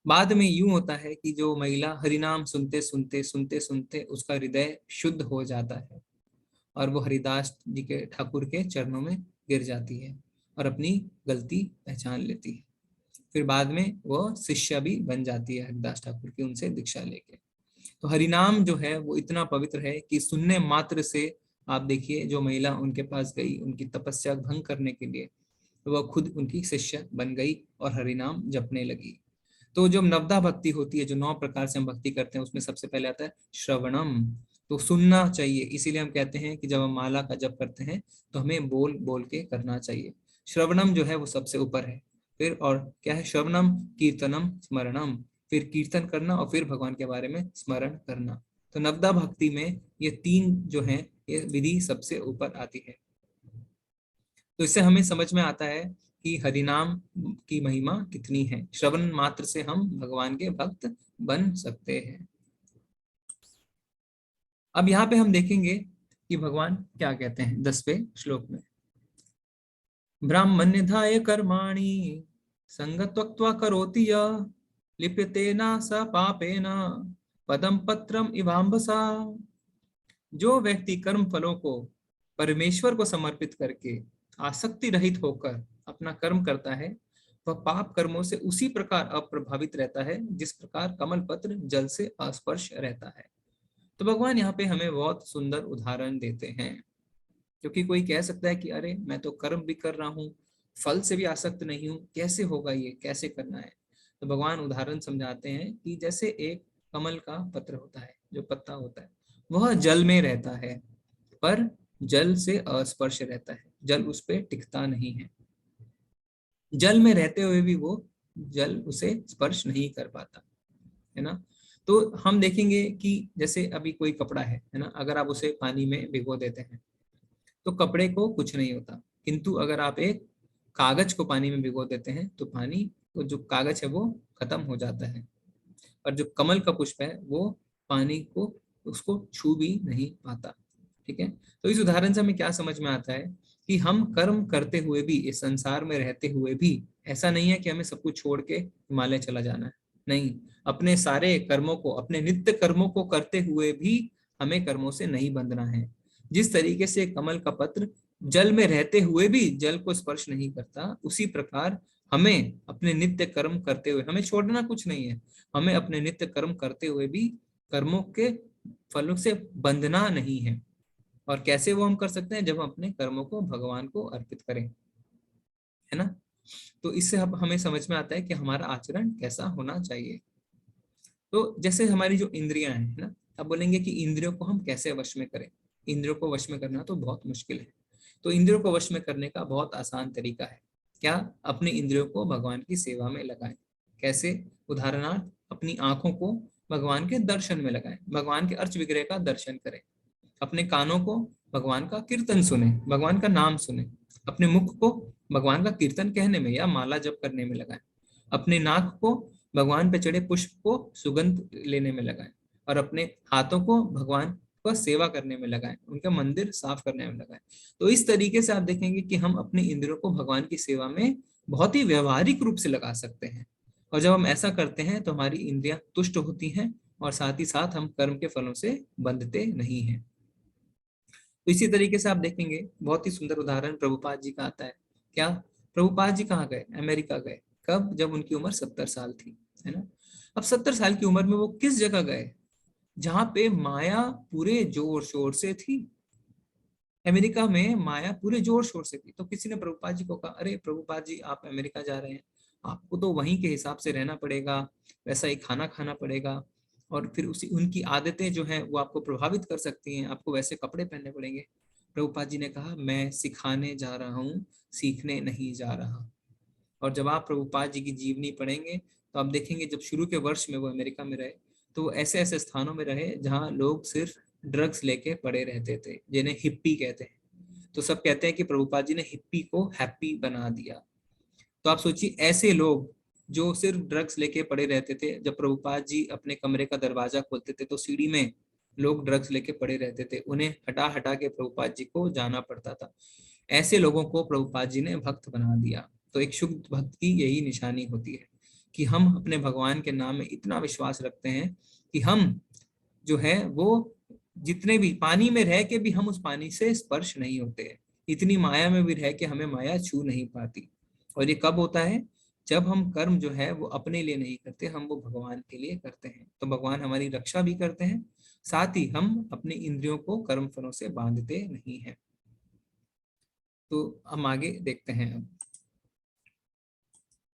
बाद में यूं होता है कि जो महिला हरिनाम सुनते सुनते सुनते सुनते उसका हृदय शुद्ध हो जाता है और वो हरिदास जी के ठाकुर के चरणों में गिर जाती है और अपनी गलती पहचान लेती है। फिर बाद में वो शिष्या भी बन जाती है हरिदास ठाकुर की, उनसे दीक्षा लेके। तो हरिनाम जो है वो इतना पवित्र है कि सुनने मात्र से, आप देखिए, जो महिला उनके पास गई उनकी तपस्या भंग करने के लिए, तो वह खुद उनकी शिष्य बन गई और हरिनाम जपने लगी। तो जो नवदा भक्ति होती है, जो 9 प्रकार से हम भक्ति करते हैं, उसमें सबसे पहले आता है श्रवणम। तो सुनना चाहिए। इसीलिए हम कहते हैं कि जब हम माला का जप करते हैं तो हमें बोल बोल के करना चाहिए। श्रवणम जो है वो सबसे ऊपर है। फिर और क्या है, श्रवणम, कीर्तनम, स्मरणम, फिर कीर्तन करना और फिर भगवान के बारे में स्मरण करना। तो नवदा भक्ति में ये 3 जो है ये विधि सबसे ऊपर आती है। तो इससे हमें समझ में आता है कि हरिनाम की महिमा कितनी है। श्रवण मात्र से हम भगवान के भक्त बन सकते हैं। अब यहाँ पे हम देखेंगे कि भगवान क्या कहते हैं 10वें श्लोक में। ब्राह्मण्यधाय कर्माणि संगत्वा करोति यः लिप्यतेन स पापेन पदम पत्रम इवाम्भसा। जो व्यक्ति कर्म फलों को परमेश्वर को समर्पित करके आसक्ति रहित होकर अपना कर्म करता है, वह पाप कर्मों से उसी प्रकार अप्रभावित रहता है जिस प्रकार कमल पत्र जल से अस्पर्श रहता है। तो भगवान यहाँ पे हमें बहुत सुंदर उदाहरण देते हैं, क्योंकि कोई कह सकता है कि अरे मैं तो कर्म भी कर रहा हूँ, फल से भी आसक्त नहीं हूँ, कैसे होगा, ये कैसे करना है। तो भगवान उदाहरण समझाते हैं कि जैसे एक कमल का पत्र होता है, जो पत्ता होता है, वह जल में रहता है पर जल से अस्पर्श रहता है, जल उस पर टिकता नहीं है। जल में रहते हुए भी वो जल उसे स्पर्श नहीं कर पाता है ना। तो हम देखेंगे कि जैसे अभी कोई कपड़ा है ना, अगर आप उसे पानी में भिगो देते हैं तो कपड़े को कुछ नहीं होता, किंतु अगर आप एक कागज को पानी में भिगो देते हैं तो पानी, तो जो कागज है वो खत्म हो जाता है। और जो कमल का पुष्प है वो पानी को, उसको छू भी नहीं पाता। ठीक है, तो इस उदाहरण से हमें क्या समझ में आता है कि हम कर्म करते हुए भी, इस संसार में रहते हुए भी, ऐसा नहीं है कि हमें सब कुछ छोड़ के हिमालय चला जाना है। नहीं, अपने सारे कर्मों को, अपने नित्य कर्मों को करते हुए भी हमें कर्मों से नहीं बंधना है। जिस तरीके से कमल का पत्र जल में रहते हुए भी जल को स्पर्श नहीं करता, उसी प्रकार हमें अपने नित्य कर्म करते हुए, हमें छोड़ना कुछ नहीं है, हमें अपने नित्य कर्म करते हुए भी कर्मों के फलों से बंधना नहीं है। और कैसे वो हम कर सकते हैं, जब हम अपने कर्मों को भगवान को अर्पित करें, है ना। तो इससे हमें समझ में आता है कि हमारा आचरण कैसा होना चाहिए। तो जैसे हमारी जो इंद्रियां हैं ना, अब बोलेंगे कि इंद्रियों को हम कैसे वश में करें। इंद्रियों को वश में करना तो बहुत मुश्किल है। तो इंद्रियों को वश में करने का बहुत आसान तरीका है। क्या? अपने इंद्रियों को भगवान की सेवा में लगाएं। कैसे? उदाहरणार्थ, अपनी आंखों को भगवान के दर्शन में लगाएं, भगवान के अर्च विग्रह का दर्शन करें। अपने कानों को भगवान का कीर्तन सुने, भगवान का नाम सुने। अपने मुख को भगवान का कीर्तन कहने में या माला जप करने में लगाएं। अपने नाक को भगवान पे चढ़े पुष्प को सुगंध लेने में लगाएं। और अपने हाथों को भगवान को सेवा करने में लगाएं, उनका मंदिर साफ करने में लगाएं। तो इस तरीके से आप देखेंगे कि हम अपने इंद्रियों को भगवान की सेवा में बहुत ही व्यवहारिक रूप से लगा सकते हैं। और जब हम ऐसा करते हैं तो हमारी इंद्रियां तुष्ट होती हैं और साथ ही साथ हम कर्म के फलों से बंधते नहीं हैं। तो इसी तरीके से आप देखेंगे बहुत ही सुंदर उदाहरण प्रभुपाद जी का आता है। क्या? प्रभुपाद जी कहाँ गए? अमेरिका गए। कब? जब उनकी उम्र 70 साल थी, है ना। अब 70 साल की उम्र में वो किस जगह गए जहां पे माया पूरे जोर शोर से थी? अमेरिका में माया पूरे जोर शोर से थी। तो किसी ने प्रभुपाद जी को कहा, अरे प्रभुपाद जी, आप अमेरिका जा रहे हैं, आपको तो वहीं के हिसाब से रहना पड़ेगा, वैसा ही खाना खाना पड़ेगा, और फिर उसी उनकी आदतें जो हैं वो आपको प्रभावित कर सकती हैं, आपको वैसे कपड़े पहनने पड़ेंगे। प्रभुपाद जी ने कहा, मैं सिखाने जा रहा हूँ, सीखने नहीं जा रहा। और जब आप प्रभुपाद जी की जीवनी पढ़ेंगे तो आप देखेंगे जब शुरू के वर्ष में वो अमेरिका में रहे तो वो ऐसे ऐसे स्थानों में रहे जहाँ लोग सिर्फ ड्रग्स लेके पड़े रहते थे, जिन्हें हिप्पी कहते हैं। तो सब कहते हैं कि प्रभुपाद जी ने हिप्पी को हैप्पी बना दिया। तो आप सोचिए, ऐसे लोग जो सिर्फ ड्रग्स लेके पड़े रहते थे, जब प्रभुपाद जी अपने कमरे का दरवाजा खोलते थे तो सीढ़ी में लोग ड्रग्स लेके पड़े रहते थे, उन्हें हटा हटा के प्रभुपाद जी को जाना पड़ता था। ऐसे लोगों को प्रभुपाद जी ने भक्त बना दिया। तो एक शुद्ध भक्त की यही निशानी होती है कि हम अपने भगवान के नाम में इतना विश्वास रखते हैं कि हम जो है वो जितने भी पानी में रह के भी हम उस पानी से स्पर्श नहीं होते हैं, इतनी माया में भी रह के हमें माया छू नहीं पाती। और ये कब होता है? जब हम कर्म जो है वो अपने लिए नहीं करते, हम वो भगवान के लिए करते हैं। तो भगवान हमारी रक्षा भी करते हैं, साथ ही हम अपनी इंद्रियों को कर्म फलों से बांधते नहीं हैं। तो हम आगे देखते हैं अब।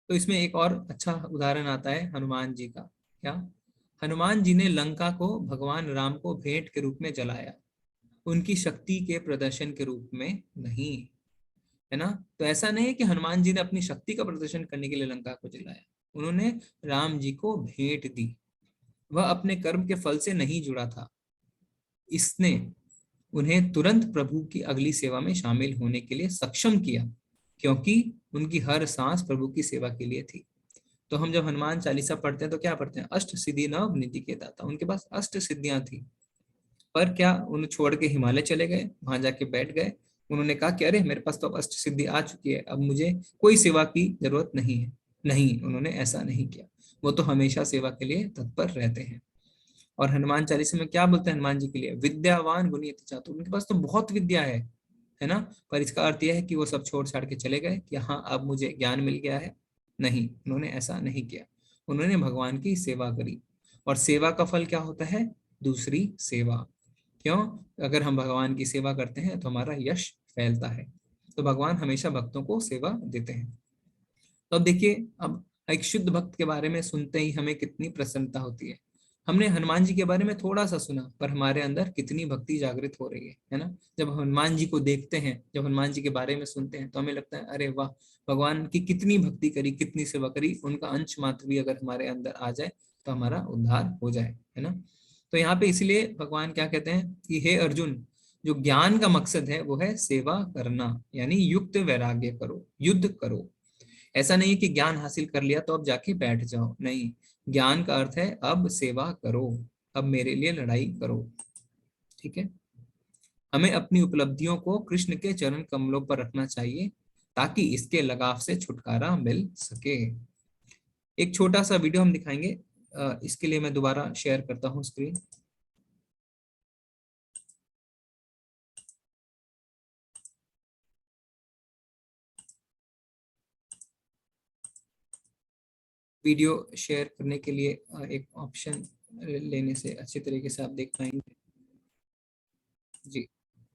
तो इसमें एक और अच्छा उदाहरण आता है हनुमान जी का। क्या? हनुमान जी ने लंका को भगवान राम को भेंट के रूप में जलाया, उनकी शक्ति के प्रदर्शन के रूप में नहीं, है ना। तो ऐसा नहीं है कि हनुमान जी ने अपनी शक्ति का प्रदर्शन करने के लिए लंका को जलाया, उन्होंने राम जी को भेंट दी। वह अपने कर्म के फल से नहीं जुड़ा था, इसने उन्हें तुरंत प्रभु की अगली सेवा में शामिल होने के लिए सक्षम किया, क्योंकि उनकी हर सांस प्रभु की सेवा के लिए थी। तो हम जब हनुमान चालीसा पढ़ते हैं तो क्या पढ़ते हैं? अष्ट सिद्धि नव निधि के दाता। उनके पास अष्ट सिद्धियां थी, पर क्या उन्हें छोड़ के हिमालय चले गए, वहां जाके बैठ गए? उन्होंने कहा कि अरे मेरे पास तो अब अष्ट सिद्धि आ चुकी है, अब मुझे कोई सेवा की जरूरत नहीं है। नहीं, उन्होंने ऐसा नहीं किया। वो तो हमेशा सेवा के लिए तत्पर रहते हैं। और हनुमान चालीसा में क्या बोलते हैं हनुमान जी के लिए? विद्यावान गुणी अति चातुर। उनके पास तो बहुत विद्या है ना। पर इसका अर्थ यह है कि वो सब छोड़ छाड़ के चले गए कि हाँ अब मुझे ज्ञान मिल गया है? नहीं, उन्होंने ऐसा नहीं किया। उन्होंने भगवान की सेवा करी। और सेवा का फल क्या होता है? दूसरी सेवा। क्यों? अगर हम भगवान की सेवा करते हैं तो हमारा यश फैलता है। तो भगवान हमेशा भक्तों को सेवा देते हैं। तो अब देखिए, अब एक शुद्ध भक्त के बारे में सुनते ही हमें कितनी प्रसन्नता होती है। हमने हनुमान जी के बारे में थोड़ा सा सुना, पर हमारे अंदर कितनी भक्ति जागृत हो रही है ना। जब हनुमान जी को देखते हैं, जब हनुमान जी के बारे में सुनते हैं तो हमें लगता है अरे वाह, भगवान की कितनी भक्ति करी, कितनी सेवा करी, उनका अंश मात्र भी अगर हमारे अंदर आ जाए तो हमारा उद्धार हो जाए, है ना। तो यहाँ पे इसलिए भगवान क्या कहते हैं कि हे अर्जुन, जो ज्ञान का मकसद है वो है सेवा करना, यानी युक्त वैराग्य करो, युद्ध करो। ऐसा नहीं है कि ज्ञान हासिल कर लिया तो अब जाके बैठ जाओ, नहीं। ज्ञान का अर्थ है अब सेवा करो, अब मेरे लिए लड़ाई करो, ठीक है। हमें अपनी उपलब्धियों को कृष्ण के चरण कमलों पर रखना चाहिए ताकि इसके लगाव से छुटकारा मिल सके। एक छोटा सा वीडियो हम दिखाएंगे, इसके लिए मैं दोबारा शेयर करता हूँ स्क्रीन। वीडियो शेयर करने के लिए एक ऑप्शन लेने से अच्छे तरीके से आप देख पाएंगे जी।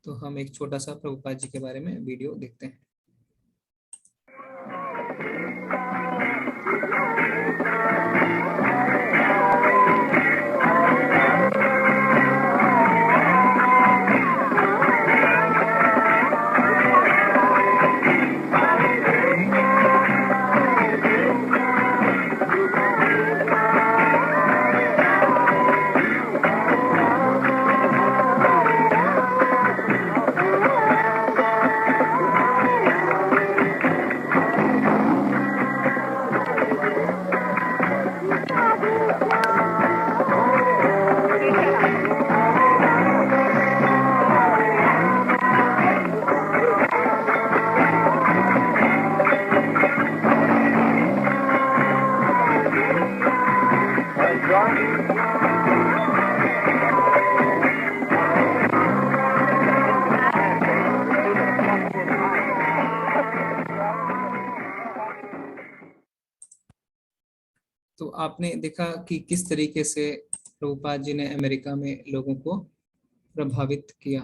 तो हम एक छोटा सा प्रभुपाद जी के बारे में वीडियो देखते हैं। तो आपने देखा कि किस तरीके से प्रभुपाद जी ने अमेरिका में लोगों को प्रभावित किया।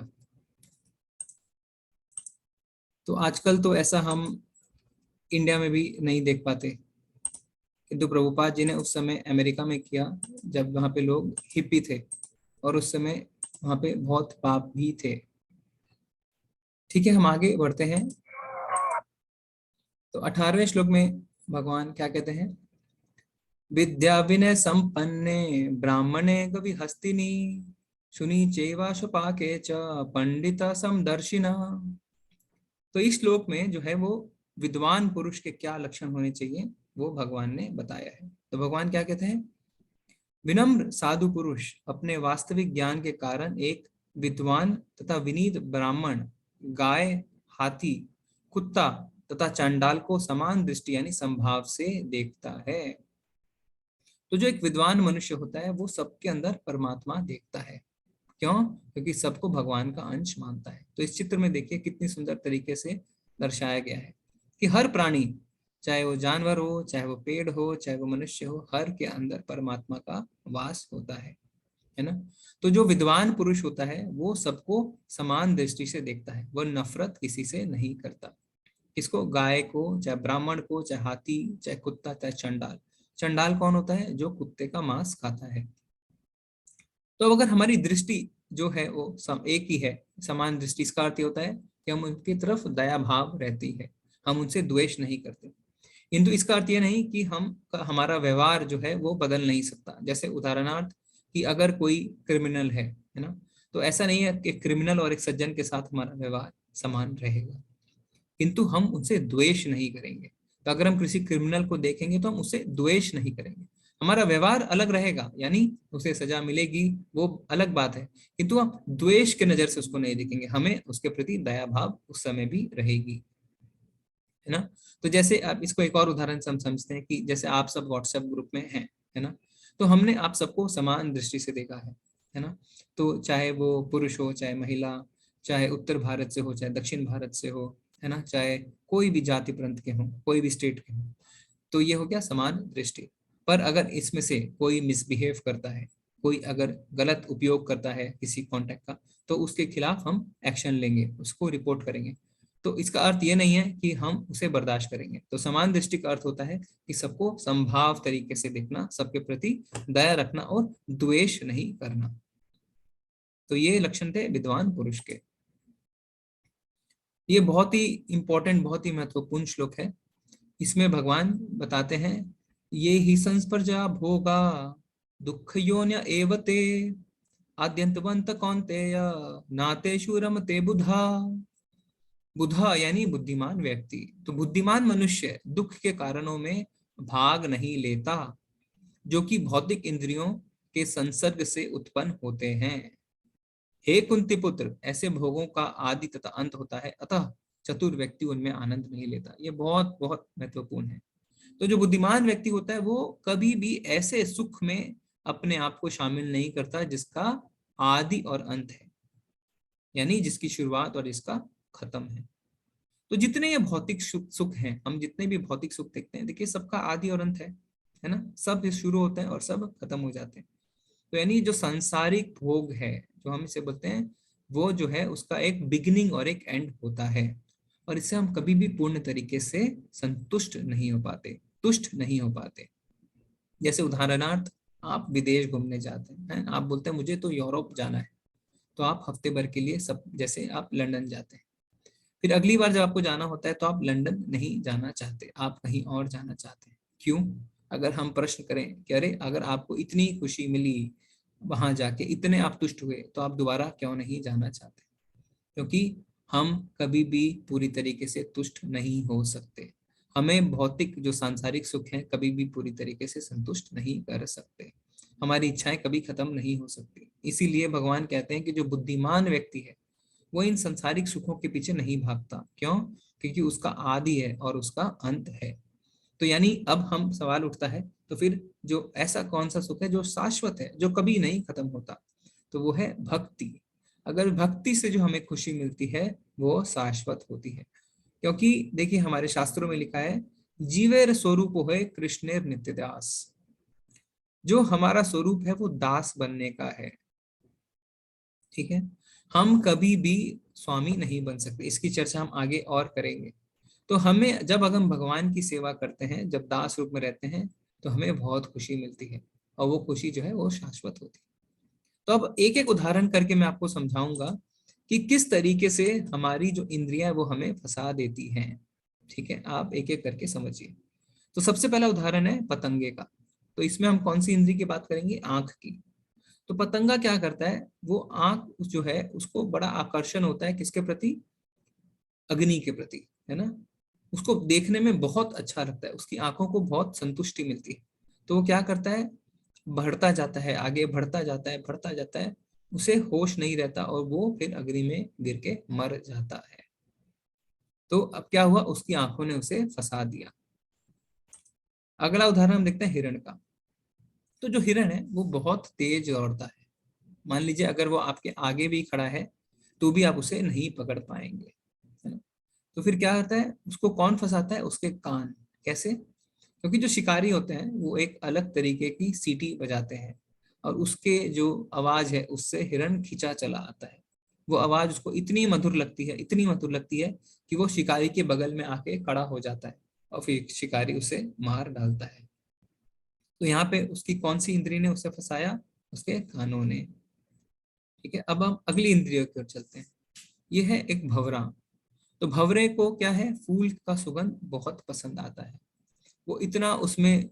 तो आजकल तो ऐसा हम इंडिया में भी नहीं देख पाते, किंतु प्रभुपाद जी ने उस समय अमेरिका में किया जब वहाँ पे लोग हिप्पी थे और उस समय वहाँ पे बहुत पाप भी थे। ठीक है, हम आगे बढ़ते हैं। तो 18वें श्लोक में भगवान क्या कहते हैं? विद्या विनय संपन्ने ब्राह्मणे कवि हस्तिनी शुनि चैवाशुपाके च पंडिता समदर्शिना। तो इस श्लोक में जो है वो विद्वान पुरुष के क्या लक्षण होने चाहिए वो भगवान ने बताया है। तो भगवान क्या कहते हैं? विनम्र साधु पुरुष अपने वास्तविक ज्ञान के कारण एक विद्वान तथा विनीत ब्राह्मण, गाय, हाथी, कुत्ता तथा चांडाल को समान दृष्टि यानी संभाव से देखता है। तो जो एक विद्वान मनुष्य होता है वो सबके अंदर परमात्मा देखता है। क्यों? क्योंकि सबको भगवान का अंश मानता है। तो इस चित्र में देखिए कितनी सुंदर तरीके से दर्शाया गया है कि हर प्राणी, चाहे वो जानवर हो, चाहे वो पेड़ हो, चाहे वो मनुष्य हो, हर के अंदर परमात्मा का वास होता है ना। तो जो विद्वान पुरुष होता है वो सबको समान दृष्टि से देखता है, वो नफरत किसी से नहीं करता। किसको? गाय को, चाहे ब्राह्मण को, चाहे हाथी, चाहे कुत्ता, चाहे चंडाल। चंडाल कौन होता है? जो कुत्ते का मांस खाता है। तो अगर हमारी दृष्टि जो है वो एक ही है, समान दृष्टि, इसका अर्थ होता है कि हम उनकी तरफ दया भाव रहती है, हम उनसे द्वेष नहीं करते। किंतु इसका अर्थ यह नहीं कि हमारा व्यवहार जो है वो बदल नहीं सकता। जैसे उदाहरणार्थ कि अगर कोई क्रिमिनल है ना, तो ऐसा नहीं है कि क्रिमिनल और एक सज्जन के साथ हमारा व्यवहार समान रहेगा, किंतु हम उनसे द्वेष नहीं करेंगे। तो अगर हम किसी क्रिमिनल को देखेंगे तो हम उससे द्वेष नहीं करेंगे, हमारा व्यवहार अलग रहेगा, यानी उसे सजा मिलेगी वो अलग बात है, किंतु हम द्वेष के नजर से उसको नहीं देखेंगे, हमें उसके प्रति दया भाव उस समय भी रहेगी, है ना। तो जैसे आप इसको एक और उदाहरण से हम समझते हैं कि जैसे आप सब व्हाट्सएप ग्रुप में हैं, है ना, तो हमने आप सबको समान दृष्टि से देखा है ना। तो चाहे वो पुरुष हो, चाहे महिला, चाहे उत्तर भारत से हो, चाहे दक्षिण भारत से हो, है ना, चाहे कोई भी जाति प्रांत के हो, कोई भी स्टेट के हो, तो ये हो गया समान दृष्टि। पर अगर इसमें से कोई मिसबिहेव करता है, कोई अगर गलत उपयोग करता है किसी कॉन्टेक्ट का, तो उसके खिलाफ हम एक्शन लेंगे, उसको रिपोर्ट करेंगे। तो इसका अर्थ ये नहीं है कि हम उसे बर्दाश्त करेंगे। तो समान दृष्टि का अर्थ होता है कि सबको संभाव तरीके से देखना, सबके प्रति दया रखना और द्वेष नहीं करना। तो ये लक्षण थे विद्वान पुरुष के। ये बहुत ही इंपॉर्टेंट, बहुत ही महत्वपूर्ण श्लोक है। इसमें भगवान बताते हैं, ये ही संस्पर्जा भोगा दुख योन्य एवते आद्यंतवंत कौन्तेय नातेषु रमते बुधा। बुधा यानी बुद्धिमान व्यक्ति। तो बुद्धिमान मनुष्य दुख के कारणों में भाग नहीं लेता, जो कि भौतिक इंद्रियों के संसर्ग से उत्पन्न होते हैं। हे कुंती पुत्र, ऐसे भोगों का आदि तथा अंत होता है, अतः चतुर व्यक्ति उनमें आनंद नहीं लेता। ये बहुत बहुत महत्वपूर्ण है। तो जो बुद्धिमान व्यक्ति होता है वो कभी भी ऐसे सुख में अपने आप को शामिल नहीं करता जिसका आदि और अंत है, यानी जिसकी शुरुआत और इसका खत्म है। तो जितने ये भौतिक सुख हैं, हम जितने भी भौतिक सुख देखते हैं, देखिए सबका आदि और अंत है ना। सब शुरू होते हैं और सब खत्म हो जाते हैं। तो यानी जो सांसारिक भोग है, जो हम इसे बोलते हैं, वो जो है उसका एक बिगिनिंग और एक एंड होता है, और इससे हम कभी भी पूर्ण तरीके से संतुष्ट नहीं हो पाते, तुष्ट नहीं हो पाते। जैसे उदाहरणार्थ आप विदेश घूमने जाते हैं, आप बोलते हैं मुझे तो यूरोप जाना है, तो आप हफ्ते भर के लिए सब, जैसे आप लंदन जाते हैं, फिर अगली बार जब आपको जाना होता है तो आप लंदन नहीं जाना चाहते, आप कहीं और जाना चाहते हैं। क्यों? अगर हम प्रश्न करें कि अरे अगर आपको इतनी खुशी मिली वहां जाके, इतने आप तुष्ट हुए, तो आप दोबारा क्यों नहीं जाना चाहते? क्योंकि हम कभी भी पूरी तरीके से तुष्ट नहीं हो सकते। हमें भौतिक जो सांसारिक सुख है कभी भी पूरी तरीके से संतुष्ट नहीं कर सकते, हमारी इच्छाएं कभी खत्म नहीं हो सकती। इसीलिए भगवान कहते हैं कि जो बुद्धिमान व्यक्ति है वो इन संसारिक सुखों के पीछे नहीं भागता। क्यों? क्योंकि उसका आदि है और उसका अंत है। तो यानी अब हम सवाल उठता है, तो फिर जो ऐसा कौन सा सुख है जो शाश्वत है, जो कभी नहीं खत्म होता, तो वो है भक्ति। अगर भक्ति से जो हमें खुशी मिलती है वो शाश्वत होती है, क्योंकि देखिए हमारे शास्त्रों में लिखा है जीवेर स्वरूप है कृष्णेर नित्य दास। जो हमारा स्वरूप है वो दास बनने का है, ठीक है। हम कभी भी स्वामी नहीं बन सकते, इसकी चर्चा हम आगे और करेंगे। तो हमें जब अगर हम भगवान की सेवा करते हैं, जब दास रूप में रहते हैं, तो हमें बहुत खुशी मिलती है, और वो खुशी जो है वो शाश्वत होती है। तो अब एक एक उदाहरण करके मैं आपको समझाऊंगा कि किस तरीके से हमारी जो इंद्रियां वो हमें फंसा देती हैं, ठीक है। आप एक एक करके समझिए। तो सबसे पहला उदाहरण है पतंगे का। तो इसमें हम कौन सी इंद्री की बात करेंगे? आंख की। तो पतंगा क्या करता है, वो आंख जो है उसको बड़ा आकर्षण होता है किसके प्रति? अग्नि के प्रति, है ना। उसको देखने में बहुत अच्छा लगता है, उसकी आंखों को बहुत संतुष्टि मिलती है। तो वो क्या करता है, बढ़ता जाता है, आगे बढ़ता जाता है, बढ़ता जाता है, उसे होश नहीं रहता और वो फिर अग्नि में गिर के मर जाता है। तो अब क्या हुआ, उसकी आंखों ने उसे फंसा दिया। अगला उदाहरण हम देखते हैं हिरण का। तो जो हिरण है वो बहुत तेज दौड़ता है। मान लीजिए अगर वो आपके आगे भी खड़ा है तो भी आप उसे नहीं पकड़ पाएंगे, है ना। तो फिर क्या होता है, उसको कौन फंसाता है? उसके कान। कैसे? क्योंकि जो शिकारी होते हैं वो एक अलग तरीके की सीटी बजाते हैं, और उसके जो आवाज है उससे हिरण खिंचा चला आता है। वो आवाज उसको इतनी मधुर लगती है, इतनी मधुर लगती है कि वो शिकारी के बगल में आके खड़ा हो जाता है, और फिर शिकारी उसे मार डालता है। तो यहाँ पे उसकी कौन सी इंद्री ने उसे फंसाया? उसके कानों ने, ठीक है। अब हम अगली इंद्रियों की ओर चलते हैं। ये है एक भंवरा। तो भंवरे को क्या है, फूल का सुगंध बहुत पसंद आता है। वो इतना उसमें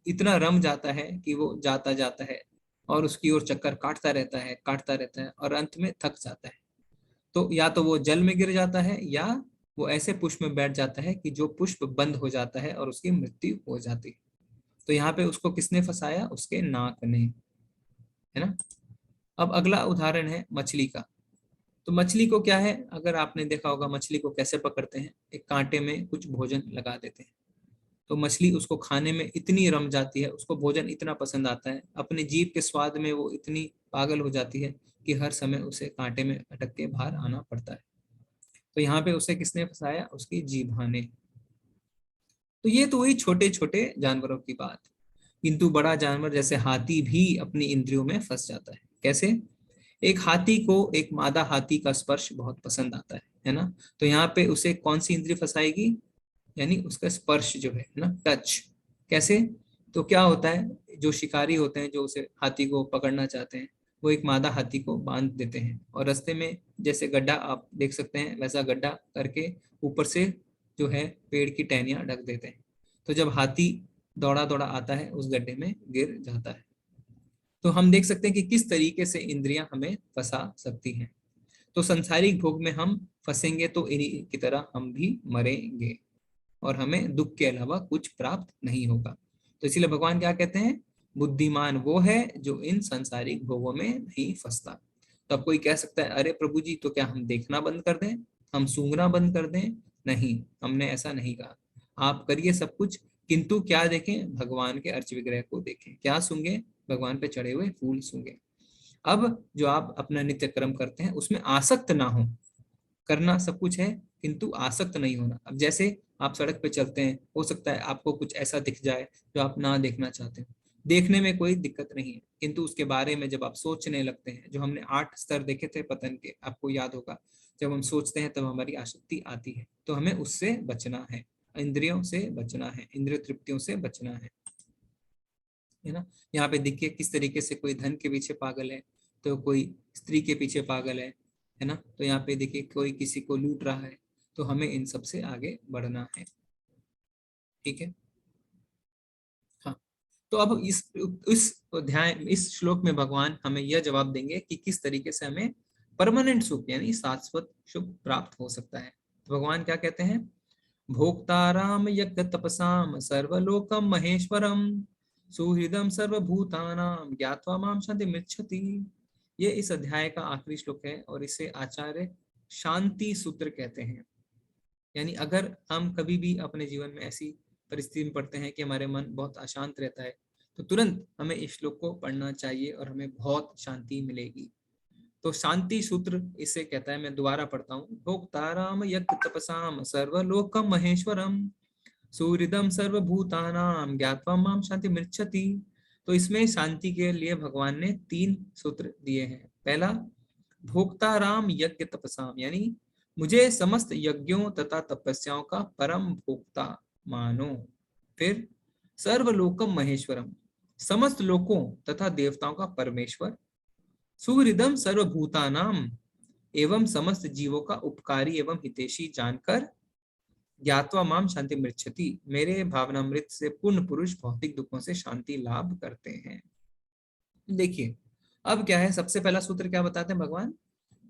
इतना रम जाता है कि वो जाता जाता है और उसकी ओर चक्कर काटता रहता है, काटता रहता है, और अंत में थक जाता है। तो या तो वो जल में गिर जाता है, या वो ऐसे पुष्प में बैठ जाता है कि जो पुष्प बंद हो जाता है और उसकी मृत्यु हो जाती है। तो यहाँ पे उसको किसने फंसाया? उसके नाक ने, है ना। अब अगला उदाहरण है मछली का। तो मछली को क्या है, अगर आपने देखा होगा मछली को कैसे पकड़ते हैं, एक कांटे में कुछ भोजन लगा देते हैं। तो मछली उसको खाने में इतनी रम जाती है, उसको भोजन इतना पसंद आता है, अपने जीभ के स्वाद में वो इतनी पागल हो जाती है कि हर समय उसे कांटे में अटक के बाहर आना पड़ता है। तो यहाँ पे उसे किसने फंसाया? उसकी जीभा ने। तो ये तो हुई छोटे छोटे जानवरों की बात, किंतु बड़ा जानवर जैसे हाथी भी अपनी इंद्रियों में फंस जाता है। कैसे? एक हाथी को एक मादा हाथी का स्पर्श बहुत पसंद आता है ना। तो यहाँ पे उसे कौन सी इंद्री फंसाएगी? यानी उसका स्पर्श जो है ना, टच। कैसे? तो क्या होता है, जो शिकारी होते हैं जो उसे हाथी को पकड़ना चाहते हैं, वो एक मादा हाथी को बांध देते हैं, और रास्ते में जैसे गड्ढा आप देख सकते हैं वैसा गड्ढा करके ऊपर से जो है पेड़ की टहनियां ढक देते हैं। तो जब हाथी दौड़ा दौड़ा आता है उस गड्ढे में गिर जाता है। तो हम देख सकते हैं कि किस तरीके से इंद्रियां हमें फंसा सकती हैं। तो संसारिक भोग में हम फंसेंगे तो इन्हीं की तरह हम भी मरेंगे, और हमें दुख के अलावा कुछ प्राप्त नहीं होगा। तो इसीलिए भगवान क्या कहते हैं? बुद्धिमान वो है जो इन सांसारिक भोगों में नहीं फंसता। तो अब कोई कह सकता है अरे प्रभु जी, तो क्या हम देखना बंद कर दें, हम सूंघना बंद कर दें? नहीं, हमने ऐसा नहीं कहा। आप करिए सब कुछ, किंतु क्या देखें? भगवान के अर्च विग्रह को देखें। क्या सूंघे? भगवान पे चढ़े हुए फूल सूंघे। अब जो आप अपना नित्य कर्म करते हैं उसमें आसक्त ना हो। करना सब कुछ है किंतु आसक्त नहीं होना। अब जैसे आप सड़क पे चलते हैं, हो सकता है आपको कुछ ऐसा दिख जाए जो आप ना देखना चाहते हो। देखने में कोई दिक्कत नहीं है, किंतु उसके बारे में जब आप सोचने लगते हैं, जो हमने 8 स्तर देखे थे पतन के, आपको याद होगा, जब हम सोचते हैं तब हमारी आसक्ति आती है। तो हमें उससे बचना है, इंद्रियों से बचना है, इंद्रिय तृप्तियों से बचना है ना। यहाँ पे देखिए किस तरीके से कोई धन के पीछे पागल है, तो कोई स्त्री के पीछे पागल है ना। तो यहाँ पे देखिए कोई किसी को लूट रहा है। तो हमें इन सब से आगे बढ़ना है, ठीक है। हाँ, तो अब इस अध्याय इस श्लोक में भगवान हमें यह जवाब देंगे कि किस तरीके से हमें परमानेंट सुख यानी शाश्वत सुख प्राप्त हो सकता है। तो भगवान क्या कहते हैं? भोक्ताराम यज्ञ तपसाम सर्वलोकम महेश्वरम सुहृदम सर्वभूतानाम ज्ञात्वा माम शांतिमिच्छति। ये इस अध्याय का आखिरी श्लोक है, और इसे आचार्य शांति सूत्र कहते हैं। यानी अगर हम कभी भी अपने जीवन में ऐसी परिस्थिति में पढ़ते हैं कि हमारे मन बहुत अशांत रहता है, तो तुरंत हमें इस श्लोक को पढ़ना चाहिए और हमें बहुत शांति मिलेगी। तो शांति सूत्र इसे कहता है, मैं दोबारा पढ़ता हूँ। भोक्ताराम यज्ञ तपसाम सर्वलोकम महेश्वरम सुहृदम सर्वभूतानाम ज्ञात्वा माम शांति मृच्छति। तो इसमें शांति के लिए भगवान ने 3 सूत्र दिए हैं। पहला, भोक्ताराम यज्ञ तपसाम, यानी मुझे समस्त यज्ञों तथा तपस्याओं का परम भोक्ता मानो। फिर सर्वलोकम महेश्वरम, समस्त लोकों तथा देवताओं का परमेश्वर। सुहृदम सर्वभूतानाम, एवं समस्त जीवों का उपकारी एवं हितैषी जानकर ज्ञात्वा माम शांति मृच्छति, मेरे भावनामृत से पूर्ण पुरुष भौतिक दुखों से शांति लाभ करते हैं। देखिए अब क्या है, सबसे पहला सूत्र क्या बताते हैं भगवान,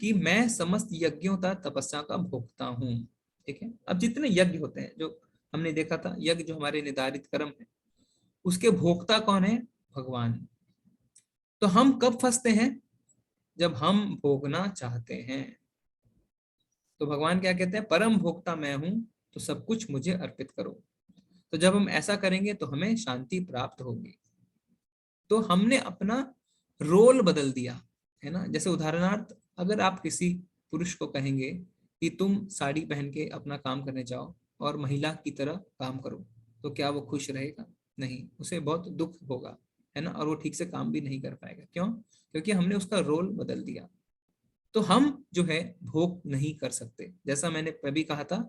कि मैं समस्त यज्ञों तथा तपस्या का भोक्ता हूँ। ठीक है, अब जितने यज्ञ होते हैं, जो हमने देखा था, यज्ञ जो हमारे निर्धारित कर्म है, उसके भोक्ता कौन है? भगवान। तो हम कब फंसते हैं? जब हम भोगना चाहते हैं। तो भगवान क्या कहते हैं, परम भोक्ता मैं हूं, तो सब कुछ मुझे अर्पित करो। तो जब हम ऐसा करेंगे तो हमें शांति प्राप्त होगी। तो हमने अपना रोल बदल दिया है ना। जैसे उदाहरणार्थ, अगर आप किसी पुरुष को कहेंगे कि तुम साड़ी पहन के अपना काम करने जाओ और महिला की तरह काम करो, तो क्या वो खुश रहेगा? नहीं, उसे बहुत दुख होगा, है ना, और वो ठीक से काम भी नहीं कर पाएगा। क्यों? क्योंकि हमने उसका रोल बदल दिया। तो हम जो है भोग नहीं कर सकते। जैसा मैंने अभी कहा था,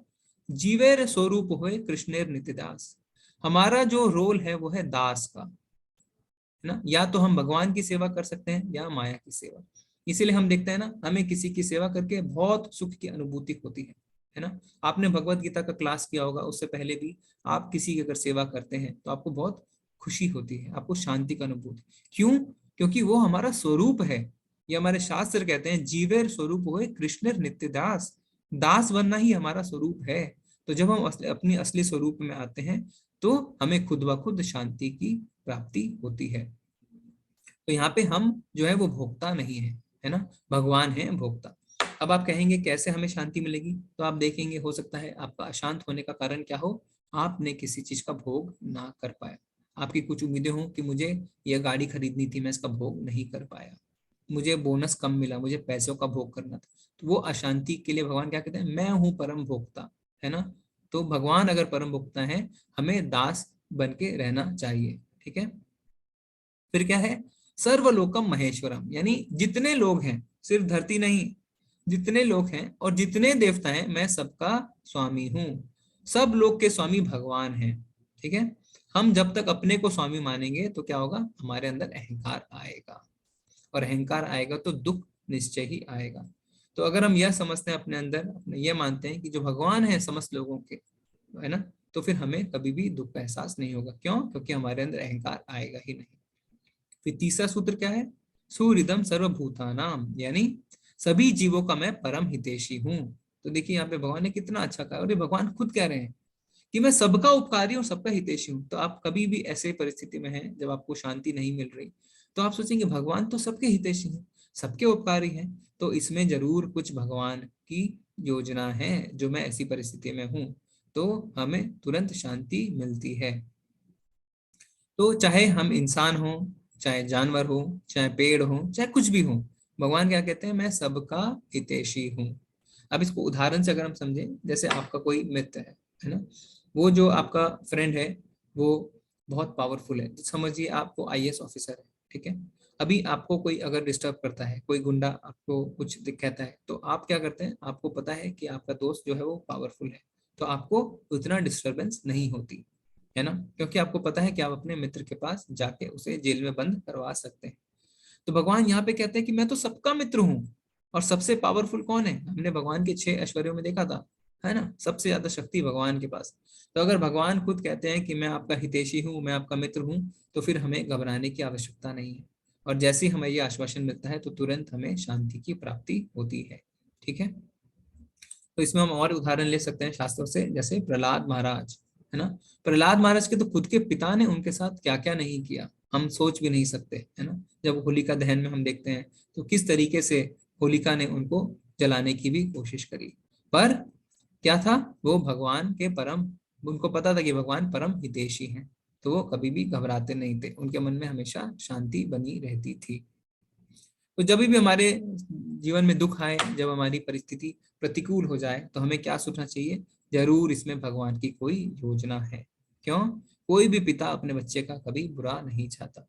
जीवेर स्वरूप होए कृष्णेर नित्यदास, हमारा जो रोल है वो है दास का, है ना। या तो हम भगवान की सेवा कर सकते हैं या माया की सेवा। इसीलिए हम देखते हैं ना, हमें किसी की सेवा करके बहुत सुख की अनुभूति होती है ना। आपने भगवत गीता का क्लास किया होगा, उससे पहले भी आप किसी की अगर सेवा करते हैं तो आपको बहुत खुशी होती है, आपको शांति का अनुभूति। क्यों? क्योंकि वो हमारा स्वरूप है। ये हमारे शास्त्र कहते हैं, जीवेर स्वरूप होए कृष्णेर नित्य दास, दास बनना ही हमारा स्वरूप है। तो जब हम अपनी असली स्वरूप में आते हैं तो हमें खुद ब खुद शांति की प्राप्ति होती है। तो यहाँ पे हम जो है वो भोक्ता नहीं है ना, भगवान है भोक्ता। अब आप कहेंगे कैसे हमें शांति मिलेगी? तो आप देखेंगे, हो सकता है आपका अशांत होने का कारण क्या हो, आपने किसी चीज का भोग ना कर पाया। आपकी कुछ उम्मीदें हो कि मुझे यह गाड़ी खरीदनी थी, मैं इसका भोग नहीं कर पाया, मुझे बोनस कम मिला, मुझे पैसों का भोग करना था। तो वो अशांति के लिए भगवान क्या कहते हैं, मैं हूं परम भोक्ता, है ना। तो भगवान अगर परम भोक्ता है, हमें दास बन के रहना चाहिए। ठीक है। फिर क्या है, सर्वलोकम महेश्वरम, यानी जितने लोग हैं, सिर्फ धरती नहीं, जितने लोग हैं और जितने देवता हैं, मैं सबका स्वामी हूँ। सब लोग के स्वामी भगवान हैं। ठीक है। हम जब तक अपने को स्वामी मानेंगे तो क्या होगा, हमारे अंदर अहंकार आएगा, और अहंकार आएगा तो दुख निश्चय ही आएगा। तो अगर हम यह समझते हैं अपने अंदर, अपने यह मानते हैं कि जो भगवान है समस्त लोगों के, है ना, तो फिर हमें कभी भी दुख का एहसास नहीं होगा। क्यों? क्योंकि हमारे अंदर अहंकार आएगा ही नहीं। फिर तीसरा सूत्र क्या है, सुहृदम सर्वभूतानाम, यानी सभी जीवों का मैं परम हितैषी हूँ। तो देखिए यहाँ पे भगवान ने कितना अच्छा कहा, और ये भगवान खुद कह रहे हैं कि मैं सबका उपकारी हूँ, सबका हितैषी हूँ। तो आप कभी भी ऐसे परिस्थिति में हैं जब आपको शांति नहीं मिल रही, तो आप सोचेंगे भगवान तो सबके हितैषी हैं, सबके उपकारी हैं, तो इसमें जरूर कुछ भगवान की योजना है जो मैं ऐसी परिस्थिति में हूँ, तो हमें तुरंत शांति मिलती है। तो चाहे हम इंसान हो, चाहे जानवर हो, चाहे पेड़ हो, चाहे कुछ भी हो, भगवान क्या कहते हैं, मैं सबका हितैषी हूँ। अब इसको उदाहरण से अगर हम समझें, जैसे आपका कोई मित्र है ना, वो जो आपका फ्रेंड है वो बहुत पावरफुल है, समझिए आपको IAS ऑफिसर है। ठीक है। अभी आपको कोई अगर डिस्टर्ब करता है, कोई गुंडा आपको कुछ कहता है, तो आप क्या करते हैं, आपको पता है कि आपका दोस्त जो है वो पावरफुल है, तो आपको उतना डिस्टर्बेंस नहीं होती, है ना, क्योंकि आपको पता है कि आप अपने मित्र के पास जाके उसे जेल में बंद करवा सकते हैं। तो भगवान यहाँ पे कहते हैं कि मैं तो सबका मित्र हूँ, और सबसे पावरफुल कौन है, हमने भगवान के 6 ऐश्वर्यों में देखा था, है ना, सबसे ज्यादा शक्ति भगवान के पास। तो अगर भगवान खुद कहते हैं कि मैं आपका हितैषी हूँ, मैं आपका मित्र हूँ, तो फिर हमें घबराने की आवश्यकता नहीं है। और जैसे ही हमें यह आश्वासन मिलता है तो तुरंत हमें शांति की प्राप्ति होती है। ठीक है। तो इसमें हम और उदाहरण ले सकते हैं शास्त्रों से, जैसे प्रहलाद महाराज, है ना। प्रहलाद महाराज के तो खुद के पिता ने उनके साथ क्या क्या नहीं किया, हम सोच भी नहीं सकते, है ना। जब होलिका दहन में हम देखते हैं तो किस तरीके से होलिका ने उनको जलाने की भी कोशिश करी, पर क्या था, वो भगवान के परम उनको पता था कि भगवान परम हितैषी हैं, तो वो कभी भी घबराते नहीं थे, उनके मन में हमेशा शांति बनी रहती थी। तो जब भी हमारे जीवन में दुख आए, जब हमारी परिस्थिति प्रतिकूल हो जाए, तो हमें क्या सोचना चाहिए, जरूर इसमें भगवान की कोई योजना है। क्यों? कोई भी पिता अपने बच्चे का कभी बुरा नहीं चाहता।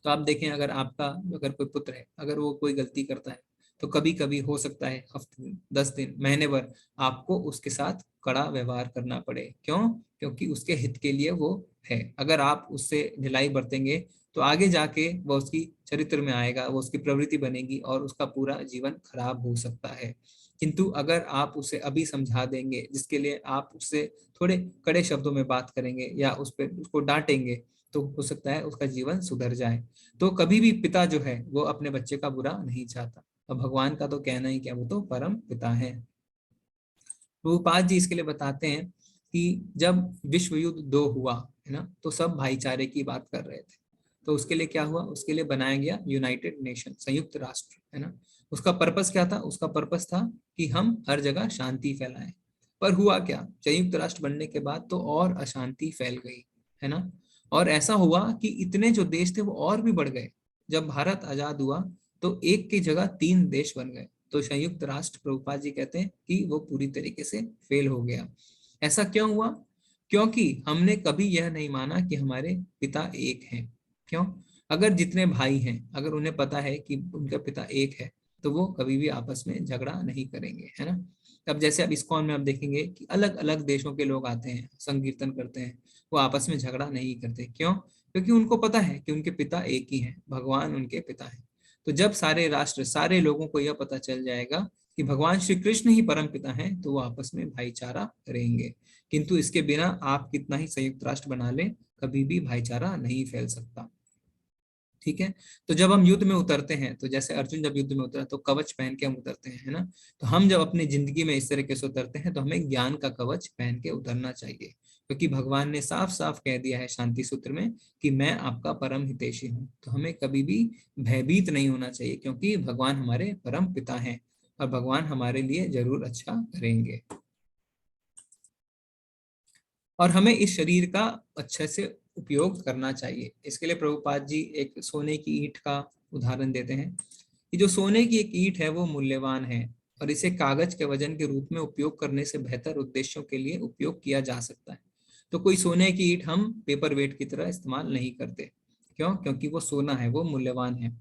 तो आप देखें, अगर आपका अगर कोई पुत्र है, अगर वो कोई गलती करता है, तो कभी कभी हो सकता है हफ्ते, 10 दिन, महीने भर आपको उसके साथ कड़ा व्यवहार करना पड़े। क्यों? क्योंकि उसके हित के लिए वो है। अगर आप उससे ढिलाई बरतेंगे तो आगे जाके वो उसकी चरित्र में आएगा, वो उसकी प्रवृत्ति बनेगी और उसका पूरा जीवन खराब हो सकता है। किंतु अगर आप उसे अभी समझा देंगे, जिसके लिए आप उससे थोड़े कड़े शब्दों में बात करेंगे या उस पर उसको डांटेंगे, तो हो सकता है उसका जीवन सुधर जाए। तो कभी भी पिता जो है वो अपने बच्चे का बुरा नहीं चाहता, और भगवान का तो कहना ही क्या, वो तो परम पिता है। प्रभुपाद जी इसके लिए बताते हैं कि जब विश्व युद्ध 2 हुआ है ना, तो सब भाईचारे की बात कर रहे थे। तो उसके लिए क्या हुआ, उसके लिए बनाया गया यूनाइटेड नेशन, संयुक्त राष्ट्र, है ना। उसका पर्पस क्या था? उसका पर्पस था कि हम हर जगह शांति फैलाएं। पर हुआ क्या, संयुक्त राष्ट्र बनने के बाद तो और अशांति फैल गई, है ना। और ऐसा हुआ कि इतने जो देश थे वो और भी बढ़ गए। जब भारत आजाद हुआ तो एक की जगह 3 देश बन गए। तो संयुक्त राष्ट्र, प्रभुपाद जी कहते हैं कि वो पूरी तरीके से फेल हो गया। ऐसा क्यों हुआ? क्योंकि हमने कभी यह नहीं माना कि हमारे पिता एक हैं। क्यों? अगर जितने भाई हैं, अगर उन्हें पता है कि उनका पिता एक है, तो वो कभी भी आपस में झगड़ा नहीं करेंगे, है ना। अब जैसे अब इस्कॉन में आप देखेंगे कि अलग अलग देशों के लोग आते हैं, संकीर्तन करते हैं, वो आपस में झगड़ा नहीं करते। क्यों? क्योंकि उनको पता है कि उनके पिता एक ही हैं, भगवान उनके पिता हैं। तो जब सारे राष्ट्र, सारे लोगों को यह पता चल जाएगा कि भगवान श्री कृष्ण ही परम पिता हैं, तो वो आपस में भाईचारा करेंगे। किंतु इसके बिना आप कितना ही संयुक्त राष्ट्र बना लें, कभी भी भाईचारा नहीं फैल सकता। ठीक है। तो जब हम युद्ध में उतरते हैं, तो जैसे अर्जुन जब युद्ध में उतरा तो कवच पहन के हम उतरते हैं, है ना। तो हम जब अपनी जिंदगी में इस तरीके से उतरते हैं, तो हमें ज्ञान का कवच पहन के उतरना चाहिए, क्योंकि भगवान ने साफ साफ कह दिया है शांति सूत्र में कि मैं आपका परम हितैषी हूँ। तो हमें कभी भी भयभीत नहीं होना चाहिए, क्योंकि भगवान हमारे परम पिता हैं और भगवान हमारे लिए जरूर अच्छा करेंगे। और हमें इस शरीर का अच्छे से उपयोग करना चाहिए। इसके लिए प्रभुपाद जी एक सोने की ईंट का उदाहरण देते हैं कि जो सोने की एक ईंट है वो मूल्यवान है, और इसे कागज के वजन के रूप में उपयोग करने से बेहतर उद्देश्यों के लिए उपयोग किया जा सकता है। तो कोई सोने की ईंट हम पेपर वेट की तरह इस्तेमाल नहीं करते। क्यों? क्योंकि वो सोना है, वो मूल्यवान है।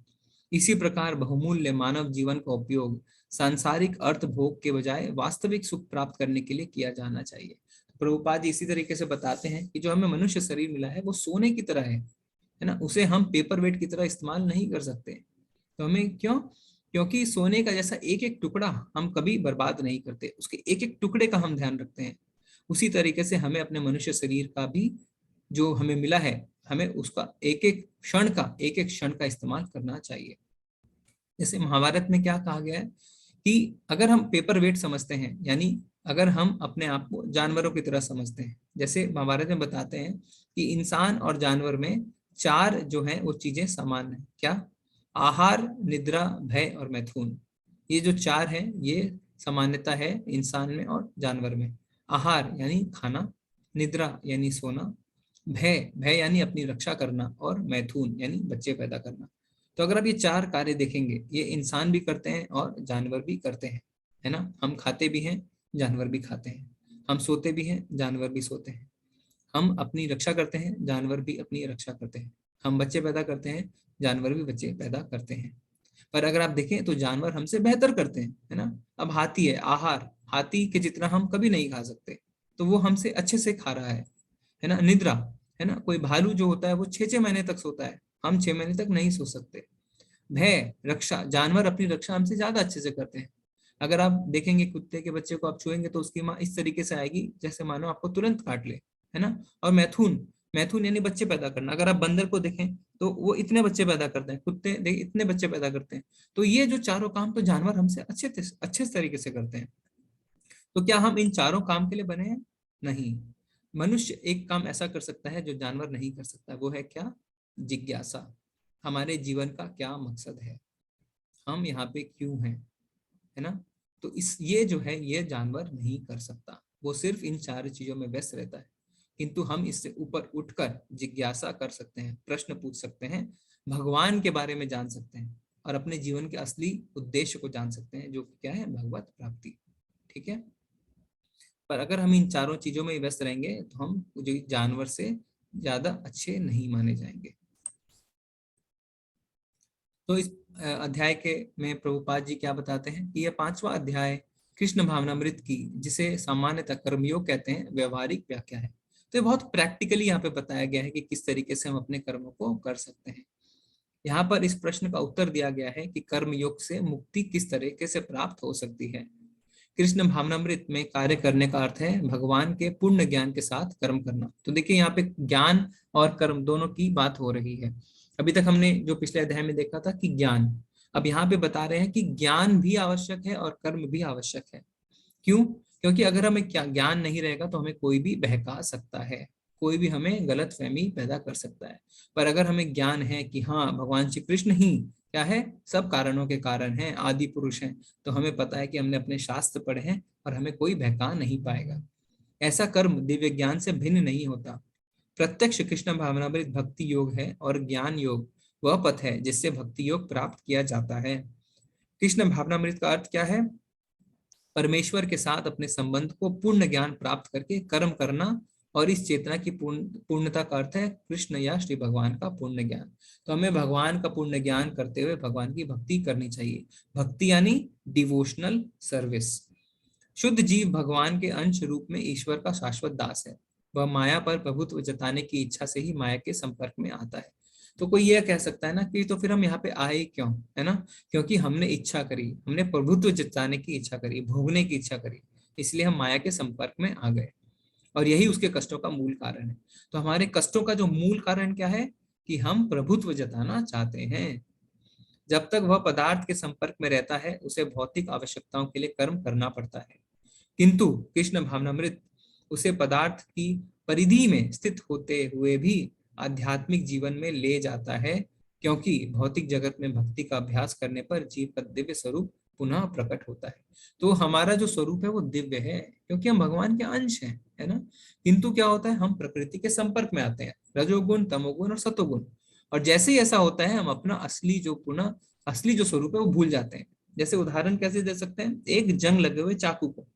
इसी प्रकार बहुमूल्य मानव जीवन का उपयोग सांसारिक अर्थ भोग के बजाय वास्तविक सुख प्राप्त करने के लिए किया जाना चाहिए। प्रभुपाद जी इसी तरीके से बताते हैं कि जो हमें मनुष्य शरीर मिला है वो सोने की तरह है ना, उसे हम पेपर वेट की तरह इस्तेमाल नहीं कर सकते। तो हमें क्यों? क्योंकि सोने का जैसा एक एक टुकड़ा हम कभी बर्बाद नहीं करते, उसके एक एक टुकड़े का हम ध्यान रखते हैं। उसी तरीके से हमें अपने मनुष्य शरीर का भी, जो हमें मिला है, हमें उसका एक एक क्षण का इस्तेमाल करना चाहिए। जैसे महाभारत में क्या कहा गया है कि अगर हम पेपर वेट समझते हैं, यानी अगर हम अपने आप को जानवरों की तरह समझते हैं, जैसे महाभारत में बताते हैं कि इंसान और जानवर में 4 जो है वो चीजें समान है। क्या? आहार, निद्रा, भय और मैथुन। ये जो 4 है ये सामान्यता है इंसान में और जानवर में। आहार यानी खाना, निद्रा यानी सोना, भय भय यानी अपनी रक्षा करना, और मैथुन यानी बच्चे पैदा करना। तो अगर आप ये 4 कार्य देखेंगे, ये इंसान भी करते हैं और जानवर भी करते हैं, है ना। हम खाते भी हैं, जानवर भी खाते हैं। हम सोते भी हैं, जानवर भी सोते हैं। हम अपनी रक्षा करते हैं, जानवर भी अपनी रक्षा करते हैं। हम बच्चे पैदा करते हैं, जानवर भी बच्चे पैदा करते हैं। पर अगर आप देखें तो जानवर हमसे बेहतर करते हैं, है ना। अब हाथी है, आहार हाथी के जितना हम कभी नहीं खा सकते, तो वो हमसे अच्छे से खा रहा है ना। निद्रा, है ना, कोई भालू जो होता है वो 6-6 महीने तक सोता है, हम 6 महीने तक नहीं सो सकते। भय, रक्षा, जानवर अपनी रक्षा हमसे ज्यादा अच्छे से करते हैं। अगर आप देखेंगे कुत्ते के बच्चे को आप छुएंगे तो उसकी माँ इस तरीके से आएगी जैसे मानो आपको तुरंत काट ले, है ना। और मैथुन, मैथुन यानी बच्चे पैदा करना। अगर आप बंदर को देखें तो वो इतने बच्चे पैदा करते हैं, कुत्ते देख इतने बच्चे पैदा करते हैं। तो ये जो चारों काम तो जानवर हमसे अच्छे तरीके से करते हैं। तो क्या हम इन चारों काम के लिए बने हैं? नहीं। मनुष्य एक काम ऐसा कर सकता है जो जानवर नहीं कर सकता, वो है क्या? जिज्ञासा। हमारे जीवन का क्या मकसद है, हम यहाँ पे क्यों हैं, है ना। तो इस ये जो है ये जानवर नहीं कर सकता, वो सिर्फ इन 4 चीजों में व्यस्त रहता है। किंतु हम इससे ऊपर उठकर जिज्ञासा कर सकते हैं, प्रश्न पूछ सकते हैं, भगवान के बारे में जान सकते हैं और अपने जीवन के असली उद्देश्य को जान सकते हैं, जो कि क्या है, भगवत प्राप्ति। ठीक है, पर अगर हम इन चारों चीजों में व्यस्त रहेंगे तो हम जो जानवर से ज्यादा अच्छे नहीं माने जाएंगे। तो इस अध्याय के में प्रभुपाद जी क्या बताते हैं कि यह 5वां अध्याय कृष्ण भावनामृत की, जिसे सामान्यतः कर्मयोग कहते हैं, व्यवहारिक व्याख्या है। तो ये बहुत प्रैक्टिकली यहाँ पे बताया गया है कि किस तरीके से हम अपने कर्मों को कर सकते हैं। यहाँ पर इस प्रश्न का उत्तर दिया गया है कि कर्मयोग से मुक्ति किस तरीके से प्राप्त हो सकती है। कृष्ण भावनामृत में कार्य करने का अर्थ है भगवान के पूर्ण ज्ञान के साथ कर्म करना। तो देखिए यहाँ पे ज्ञान और कर्म दोनों की बात हो रही है। अभी तक हमने जो पिछले अध्याय में देखा था कि ज्ञान, अब यहाँ पे बता रहे हैं कि ज्ञान भी आवश्यक है और कर्म भी आवश्यक है। क्यों? क्योंकि अगर हमें ज्ञान नहीं रहेगा तो हमें कोई भी बहका सकता है, कोई भी हमें गलत फहमी पैदा कर सकता है। पर अगर हमें ज्ञान है कि हाँ, भगवान श्री कृष्ण ही क्या है, सब कारणों के कारण हैं, आदि पुरुष हैं, तो हमें पता है कि हमने अपने शास्त्र पढ़े हैं और हमें कोई बहका नहीं पाएगा। ऐसा कर्म दिव्य ज्ञान से भिन्न नहीं होता। प्रत्यक्ष कृष्ण भावनामृत भक्ति योग है और ज्ञान योग वह पथ है जिससे भक्ति योग प्राप्त किया जाता है। कृष्ण भावनामृत का अर्थ क्या है? परमेश्वर के साथ अपने संबंध को पूर्ण ज्ञान प्राप्त करके कर्म करना, और इस चेतना की पूर्णता का अर्थ है कृष्ण या श्री भगवान का पूर्ण ज्ञान। तो हमें भगवान का पूर्ण ज्ञान करते हुए भगवान की भक्ति करनी चाहिए। भक्ति यानी डिवोशनल सर्विस। शुद्ध जीव भगवान के अंश रूप में ईश्वर का शाश्वत दास है। वह माया पर प्रभुत्व जताने की इच्छा से ही माया के संपर्क में आता है। तो कोई यह कह सकता है ना कि तो फिर हम यहाँ पे आए क्यों, है ना? क्योंकि हमने इच्छा करी, हमने प्रभुत्व जताने की इच्छा करी, भोगने की इच्छा करी, इसलिए हम माया के संपर्क में आ गए, और यही उसके कष्टों का मूल कारण है। तो हमारे कष्टों का जो मूल कारण क्या है कि हम प्रभुत्व जताना चाहते हैं। जब तक वह पदार्थ के संपर्क में रहता है उसे भौतिक आवश्यकताओं के लिए कर्म करना पड़ता है, किंतु कृष्ण भावनामृत उसे पदार्थ की परिधि में स्थित होते हुए भी आध्यात्मिक जीवन में ले जाता है, क्योंकि भौतिक जगत में भक्ति का अभ्यास करने पर जीव का दिव्य स्वरूप पुनः प्रकट होता है। तो हमारा जो स्वरूप है वो दिव्य है, क्योंकि हम भगवान के अंश हैं, है ना? किंतु क्या होता है, हम प्रकृति के संपर्क में आते हैं, रजोगुण, तमोगुण और सतोगुण, और जैसे ही ऐसा होता है हम अपना असली जो स्वरूप है वो भूल जाते हैं। जैसे उदाहरण कैसे दे सकते हैं, एक जंग लगे हुए चाकू को,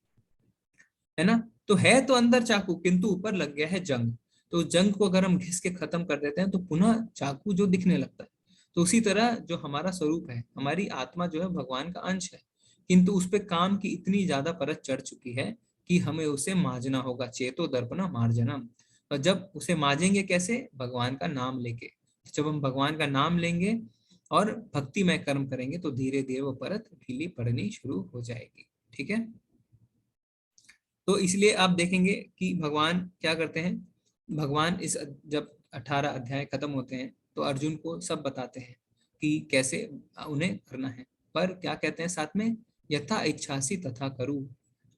है ना? तो है तो अंदर चाकू, किंतु ऊपर लग गया है जंग। तो जंग को अगर हम घिस के खत्म कर देते हैं तो पुनः चाकू जो दिखने लगता है। तो उसी तरह जो हमारा स्वरूप है, हमारी आत्मा जो है भगवान का अंश है, किंतु उस पे काम की इतनी ज्यादा परत चढ़ चुकी है कि हमें उसे मांजना होगा, चेतो दर्पणा मार्जनम। और जब उसे मांजेंगे कैसे? भगवान का नाम लेके। जब हम भगवान का नाम लेंगे और भक्तिमय कर्म करेंगे तो धीरे धीरे वो परत ढीली पड़नी शुरू हो जाएगी। ठीक है, तो इसलिए आप देखेंगे कि भगवान क्या करते हैं, भगवान इस जब 18 अध्याय खत्म होते हैं तो अर्जुन को सब बताते हैं कि कैसे उन्हें करना है। पर क्या कहते हैं साथ में, यथा इच्छासी तथा करो,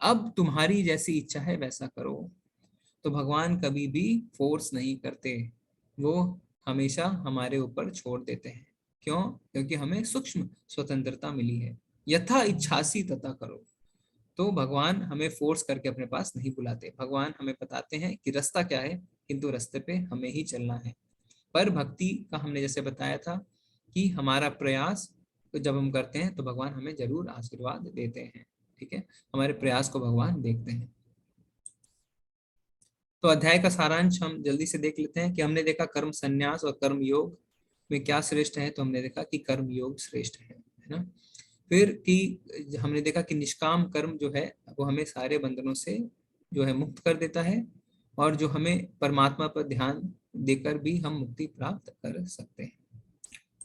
अब तुम्हारी जैसी इच्छा है वैसा करो। तो भगवान कभी भी फोर्स नहीं करते, वो हमेशा हमारे ऊपर छोड़ देते हैं। क्यों? क्योंकि हमें सूक्ष्म स्वतंत्रता मिली है। यथा इच्छासी तथा करो, तो भगवान हमें फोर्स करके अपने पास नहीं बुलाते। भगवान हमें बताते हैं कि रास्ता क्या है, किंतु रास्ते पे हमें ही चलना है। पर भक्ति का हमने जैसे बताया था कि हमारा प्रयास तो जब हम करते हैं तो भगवान हमें जरूर आशीर्वाद देते हैं। ठीक है, हमारे प्रयास को भगवान देखते हैं। तो अध्याय का सारांश हम जल्दी से देख लेते हैं कि हमने देखा कर्म संन्यास और कर्म योग में क्या श्रेष्ठ है। तो हमने देखा कि कर्म योग श्रेष्ठ है ना? फिर कि हमने देखा कि निष्काम कर्म जो है वो हमें सारे बंधनों से जो है मुक्त कर देता है, और जो हमें परमात्मा पर ध्यान देकर भी हम मुक्ति प्राप्त कर सकते हैं।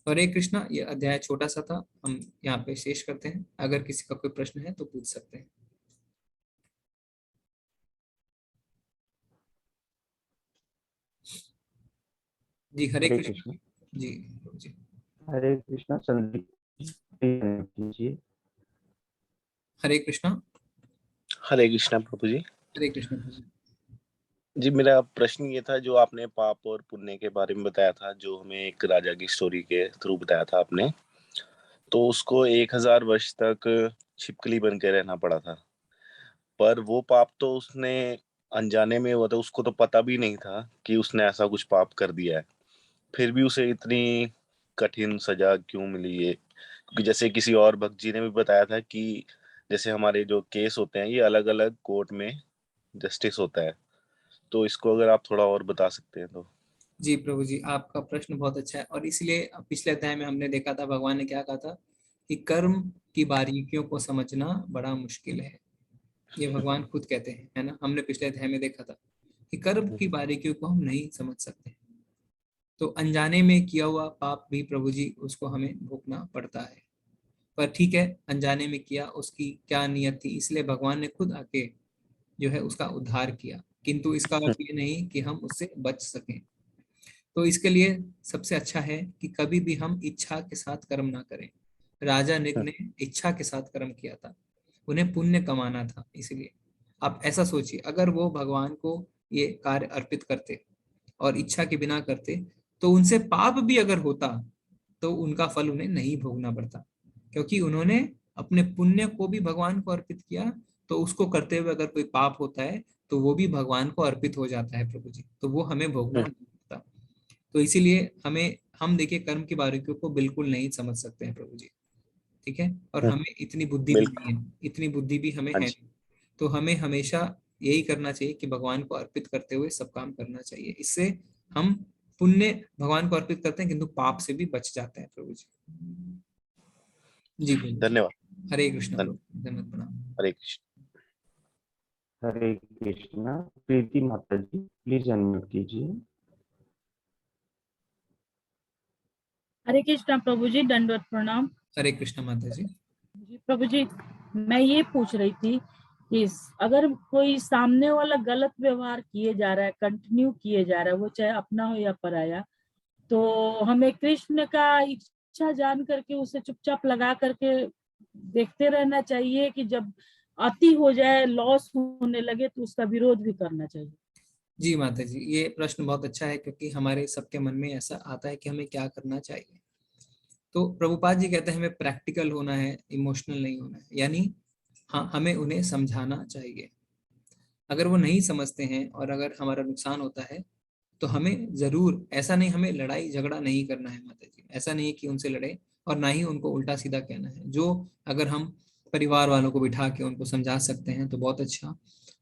हरे कृष्णा, ये अध्याय छोटा सा था, हम यहाँ पे शेष करते हैं। अगर किसी का कोई प्रश्न है तो पूछ सकते हैं। जी हरे हरे कृष्ण। कृष्ण। जी जी हरे कृष्णा। संदीप जी। हरे कृष्णा। हरे कृष्णा प्रभु जी। हरे कृष्ण जी, मेरा प्रश्न ये था, जो आपने पाप और पुण्य के बारे में बताया था, जो हमें एक राजा की स्टोरी के थ्रू बताया था आपने, तो उसको 1000 वर्ष तक छिपकली बन के रहना पड़ा था, पर वो पाप तो उसने अनजाने में हुआ था, उसको तो पता भी नहीं था कि उसने ऐसा कुछ पाप कर दिया है, फिर भी उसे इतनी कठिन सजा क्यों मिली है? क्योंकि जैसे किसी और भक्त जी ने भी बताया था कि जैसे हमारे जो केस होते हैं ये अलग अलग कोर्ट में जस्टिस होता है, तो इसको अगर आप थोड़ा और बता सकते हैं तो। जी प्रभु जी, आपका प्रश्न बहुत अच्छा है, और इसलिए पिछले अध्याय में हमने देखा था भगवान ने क्या कहा था कि कर्म की बारीकियों को समझना बड़ा मुश्किल है। ये भगवान खुद कहते हैं, है ना। हमने पिछले अध्याय में देखा था कि कर्म की बारीकियों को हम नहीं समझ सकते, तो अनजाने में किया हुआ पाप भी प्रभु जी उसको हमें भोगना पड़ता है। पर ठीक है, अनजाने में किया, उसकी क्या नियत थी, इसलिए भगवान ने खुद आके जो है उसका उद्धार किया, किंतु इसका अर्थ ये नहीं कि हम उससे बच सकें। तो इसके लिए सबसे अच्छा है कि कभी भी हम इच्छा के साथ कर्म ना करें। राजा निग ने इच्छा के साथ कर्म किया था, उन्हें पुण्य कमाना था, इसलिए आप ऐसा सोचिए, अगर वो भगवान को ये कार्य अर्पित करते और इच्छा के बिना करते, तो उनसे पाप भी अगर होता तो उनका फल उन्हें नहीं भोगना पड़ता, क्योंकि उन्होंने अपने पुण्य को भी भगवान को अर्पित किया। तो उसको करते हुए अगर कोई पाप होता है तो वो भी भगवान को अर्पित हो जाता है प्रभु जी, तो वो हमें भोगना नहीं पड़ता। तो इसीलिए हम देखिए कर्म की बारीकियों को बिल्कुल नहीं समझ सकते हैं प्रभु जी, ठीक है। और हमें इतनी बुद्धि भी बिल्कुल। नहीं है, इतनी बुद्धि भी हमें हाँ है जी। नहीं। तो हमें हमेशा यही करना चाहिए कि भगवान को अर्पित करते हुए सब काम करना चाहिए। इससे हम पुण्य भगवान को अर्पित करते हैं, किंतु पाप से भी बच जाते हैं प्रभु जी। जी प्रभु जी। धन्यवाद। हरे कृष्ण प्रभु, धन्यवाद, प्रणाम। हरे कृष्ण। हरे कृष्णा। प्रीति माता जी प्लीज अनम्यूट कीजिए। हरे कृष्णा प्रभु जी, दंडवत प्रणाम। हरे कृष्ण माता जी। जी प्रभु जी, मैं ये पूछ रही थी कि अगर कोई सामने वाला गलत व्यवहार किए जा रहा है, कंटिन्यू किए जा रहा है, वो चाहे अपना हो या पराया, तो हमें कृष्ण का इच्छा जान करके उसे चुपचाप लगा करके देखते रहना चाहिए कि जब अति हो जाए, लॉस होने लगे, तो उसका विरोध भी करना चाहिए? जी माता जी, ये प्रश्न बहुत अच्छा है, क्योंकि हमारे सबके मन में ऐसा आता है कि हमें क्या करना चाहिए। तो प्रभुपाद जी कहते हैं हमें प्रैक्टिकल होना है, इमोशनल नहीं होना है। यानी हाँ, हमें उन्हें समझाना चाहिए। अगर वो नहीं समझते हैं और अगर हमारा नुकसान होता है तो हमें जरूर, ऐसा नहीं हमें लड़ाई झगड़ा नहीं करना है माता जी, ऐसा नहीं है कि उनसे लड़े, और ना ही उनको उल्टा सीधा कहना है। जो अगर हम परिवार वालों को बिठा के उनको समझा सकते हैं तो बहुत अच्छा,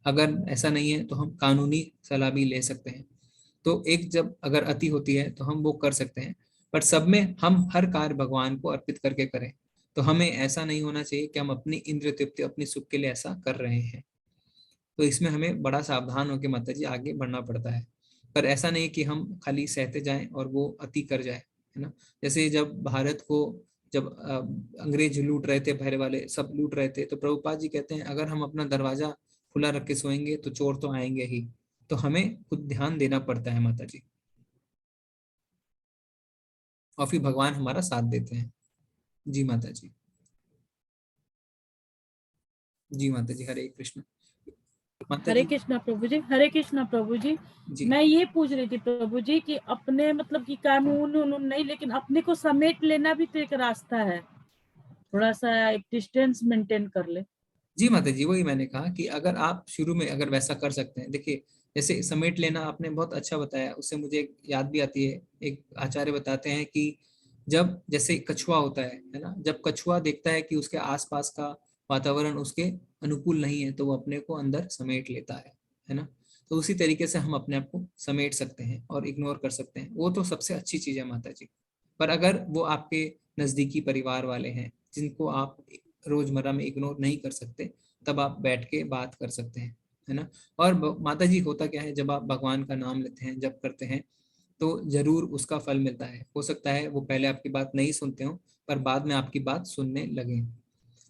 अगर ऐसा नहीं है तो हम कानूनी सलाह भी ले सकते हैं। तो एक जब अगर अति होती है तो हम वो कर सकते हैं, पर सब में हम हर कार्य भगवान को अर्पित करके करें। तो हमें ऐसा नहीं होना चाहिए कि हम अपनी इंद्रिय तृप्ति, अपनी सुख के लिए ऐसा कर रहे हैं। तो इसमें हमें बड़ा सावधान होकर माता जी आगे बढ़ना पड़ता है। पर ऐसा नहीं कि हम खाली सहते जाएं और वो अति कर जाए, है ना। जैसे जब भारत को जब अंग्रेज लूट रहे थे, पहले वाले सब लूट रहे थे, तो प्रभुपाद जी कहते हैं अगर हम अपना दरवाजा खुला रख के सोएंगे तो चोर तो आएंगे ही। तो हमें खुद ध्यान देना पड़ता है माता जी, और फिर भगवान हमारा साथ देते हैं। जी माता जी। जी माता जी, हरे कृष्ण माता हरे जी। कृष्णा प्रभु जी, हरे कृष्णा प्रभु जी। जी मैं ये पूछ रही थी प्रभु जी कि अपने मतलब कि कानून उनून नहीं, लेकिन अपने को समेट लेना भी तो एक रास्ता है, थोड़ा सा एक डिस्टेंस मेंटेन कर ले। जी माता जी, वही मैंने कहा कि अगर आप शुरू में अगर वैसा कर सकते हैं। देखिए जैसे समेट लेना आपने बहुत अच्छा बताया, उससे मुझे एक याद भी आती है। एक आचार्य बताते हैं कि जब जैसे कछुआ होता है ना, जब कछुआ देखता है कि उसके आसपास का वातावरण उसके अनुकूल नहीं है तो वो अपने को अंदर समेट लेता है ना। तो उसी तरीके से हम अपने आप को समेट सकते हैं और इग्नोर कर सकते हैं, वो तो सबसे अच्छी चीज है माता जी। पर अगर वो आपके नजदीकी परिवार वाले हैं जिनको आप रोजमर्रा में इग्नोर नहीं कर सकते, तब आप बैठ के बात कर सकते हैं, है ना। और माता जी होता क्या है, जब आप भगवान का नाम लेते हैं, जब करते हैं, तो जरूर उसका फल मिलता है। हो सकता है वो पहले आपकी बात नहीं सुनते हो, पर बाद में आपकी बात सुनने लगे।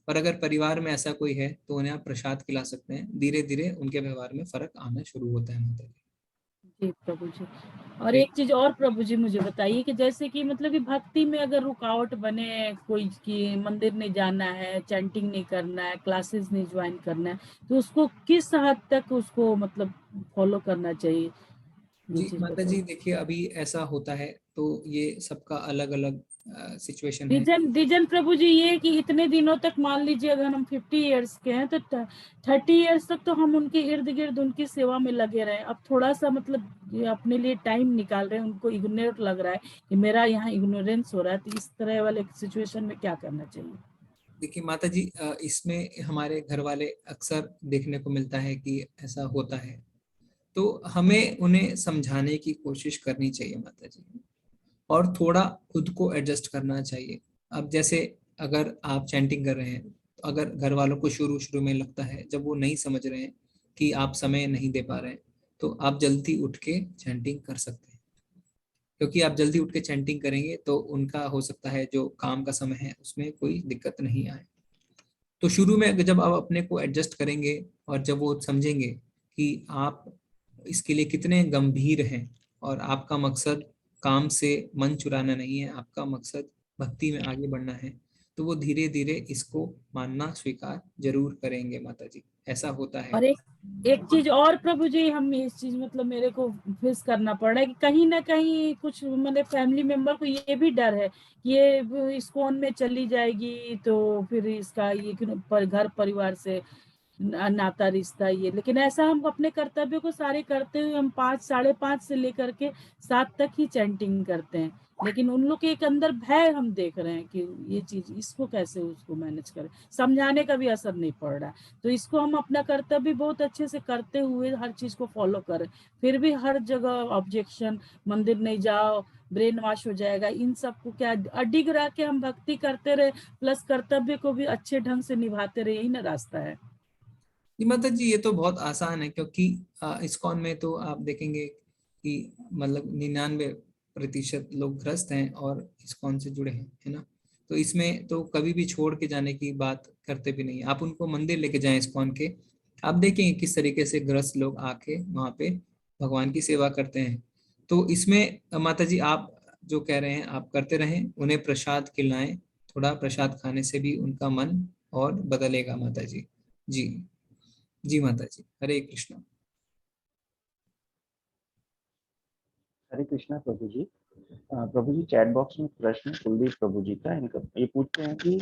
और अगर परिवार में ऐसा कोई है तो उन्हें आप प्रसाद खिला सकते हैं, धीरे धीरे उनके व्यवहार में फर्क आना शुरू होता है माता जी। जी प्रभु जी। और ठीक। एक चीज और प्रभु जी मुझे बताइए कि जैसे कि मतलब कि भक्ति में अगर रुकावट बने, कोई की मंदिर नहीं जाना है, चैंटिंग नहीं करना है, क्लासेस नहीं ज्वाइन करना है, तो उसको किस हद तक उसको मतलब फॉलो करना चाहिए? ये जी चीज माता बताइए। जी, देखिए अभी ऐसा होता है तो ये सबका अलग अलग सिचुएशन है। दीजन प्रभु जी, ये कि इतने दिनों तक मान लीजिए अगर हम 50 इयर्स के हैं तो 30 इयर्स तक तो हम उनके इर्द गिर्द उनकी सेवा में लगे रहे। अब थोड़ा सा मतलब ये अपने लिए टाइम निकाल रहे हैं, उनको इग्नोर लग रहा है कि मेरा यहाँ इग्नोरेंस हो रहा है, तो इस तरह वाले सिचुएशन में क्या करना चाहिए? देखिए माता जी, इसमें हमारे घर वाले अक्सर देखने को मिलता है कि ऐसा होता है, तो हमें उन्हें समझाने की कोशिश करनी चाहिए माता जी, और थोड़ा खुद को एडजस्ट करना चाहिए। अब जैसे अगर आप चैंटिंग कर रहे हैं, तो अगर घर वालों को शुरू शुरू में लगता है, जब वो नहीं समझ रहे हैं कि आप समय नहीं दे पा रहे हैं, तो आप जल्दी उठ के चैंटिंग कर सकते हैं, क्योंकि आप जल्दी उठ के चैंटिंग करेंगे तो उनका हो सकता है जो काम का समय है उसमें कोई दिक्कत नहीं आए। तो शुरू में जब आप अपने को एडजस्ट करेंगे और जब वो समझेंगे कि आप इसके लिए कितने गंभीर हैं और आपका मकसद काम से मन चुराना नहीं है, आपका मकसद भक्ति में आगे बढ़ना है, तो वो धीरे धीरे इसको मानना स्वीकार जरूर करेंगे माता जी। ऐसा होता है। और एक चीज और प्रभु जी, हम इस चीज मतलब मेरे को फेस करना पड़ रहा है कि कहीं ना कहीं कुछ मेरे फैमिली मेंबर को ये भी डर है कि ये इस्कॉन में चली जाएगी तो फिर इसका ये घर परिवार से नाता रिश्ता ये। लेकिन ऐसा हम अपने कर्तव्य को सारे करते हुए हम 5 5:30 से लेकर के 7 तक ही चैंटिंग करते हैं, लेकिन उन लोग के एक अंदर भय हम देख रहे हैं कि ये चीज इसको कैसे उसको मैनेज करें, समझाने का भी असर नहीं पड़ रहा है। तो इसको हम अपना कर्तव्य बहुत अच्छे से करते हुए हर चीज को फॉलो करें, फिर भी हर जगह ऑब्जेक्शन, मंदिर नहीं जाओ, ब्रेन वॉश हो जाएगा, इन सब को क्या अडिग रह के हम भक्ति करते रहे प्लस कर्तव्य को भी अच्छे ढंग से निभाते रहे, यही ना रास्ता है। जी माता जी, ये तो बहुत आसान है, क्योंकि इस्कॉन में तो आप देखेंगे कि मतलब 99% लोग गृहस्थ हैं और इस्कॉन से जुड़े हैं, है ना। तो इसमें तो कभी भी छोड़ के जाने की बात करते भी नहीं। आप उनको मंदिर लेके जाएं इस्कॉन के, आप देखेंगे किस तरीके से गृहस्थ लोग आके वहाँ पे भगवान की सेवा करते हैं। तो इसमें माता जी आप जो कह रहे हैं आप करते रहें, उन्हें प्रसाद खिलाएं, थोड़ा प्रसाद खाने से भी उनका मन और बदलेगा माता जी। जी जी माता जी, हरे कृष्णा। हरे कृष्णा प्रभु जी। प्रभु जी, चैट बॉक्स में प्रश्न कुलदीप प्रभु जी का, इनका ये पूछते हैं कि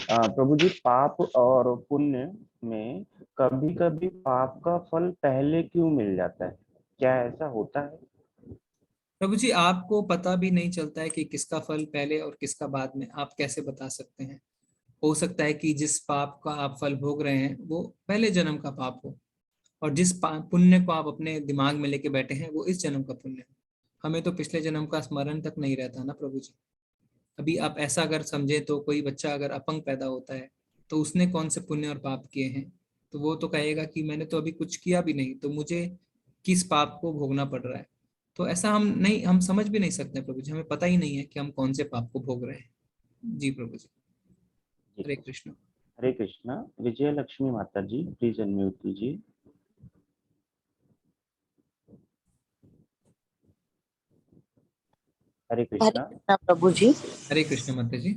प्रभु जी, पाप और पुण्य में कभी कभी पाप का फल पहले क्यों मिल जाता है, क्या ऐसा होता है? प्रभु जी, आपको पता भी नहीं चलता है कि किसका फल पहले और किसका बाद में, आप कैसे बता सकते हैं? हो सकता है कि जिस पाप का आप फल भोग रहे हैं वो पहले जन्म का पाप हो, और जिस पुण्य को आप अपने दिमाग में लेके बैठे हैं वो इस जन्म का पुण्य हो। हमें तो पिछले जन्म का स्मरण तक नहीं रहता ना प्रभु जी। अभी आप ऐसा अगर समझे तो कोई बच्चा अगर अपंग पैदा होता है तो उसने कौन से पुण्य और पाप किए हैं, तो वो तो कहेगा कि मैंने तो अभी कुछ किया भी नहीं, तो मुझे किस पाप को भोगना पड़ रहा है। तो ऐसा हम समझ भी नहीं सकते प्रभु जी, हमें पता ही नहीं है कि हम कौन से पाप को भोग रहे हैं। जी प्रभु जी, हरे कृष्ण। हरे कृष्णा। विजय लक्ष्मी माता जी, प्लीज अनम्यूट कीजिए। हरे हरे कृष्णा। कृष्णा प्रभु जी। हरे कृष्ण माता जी।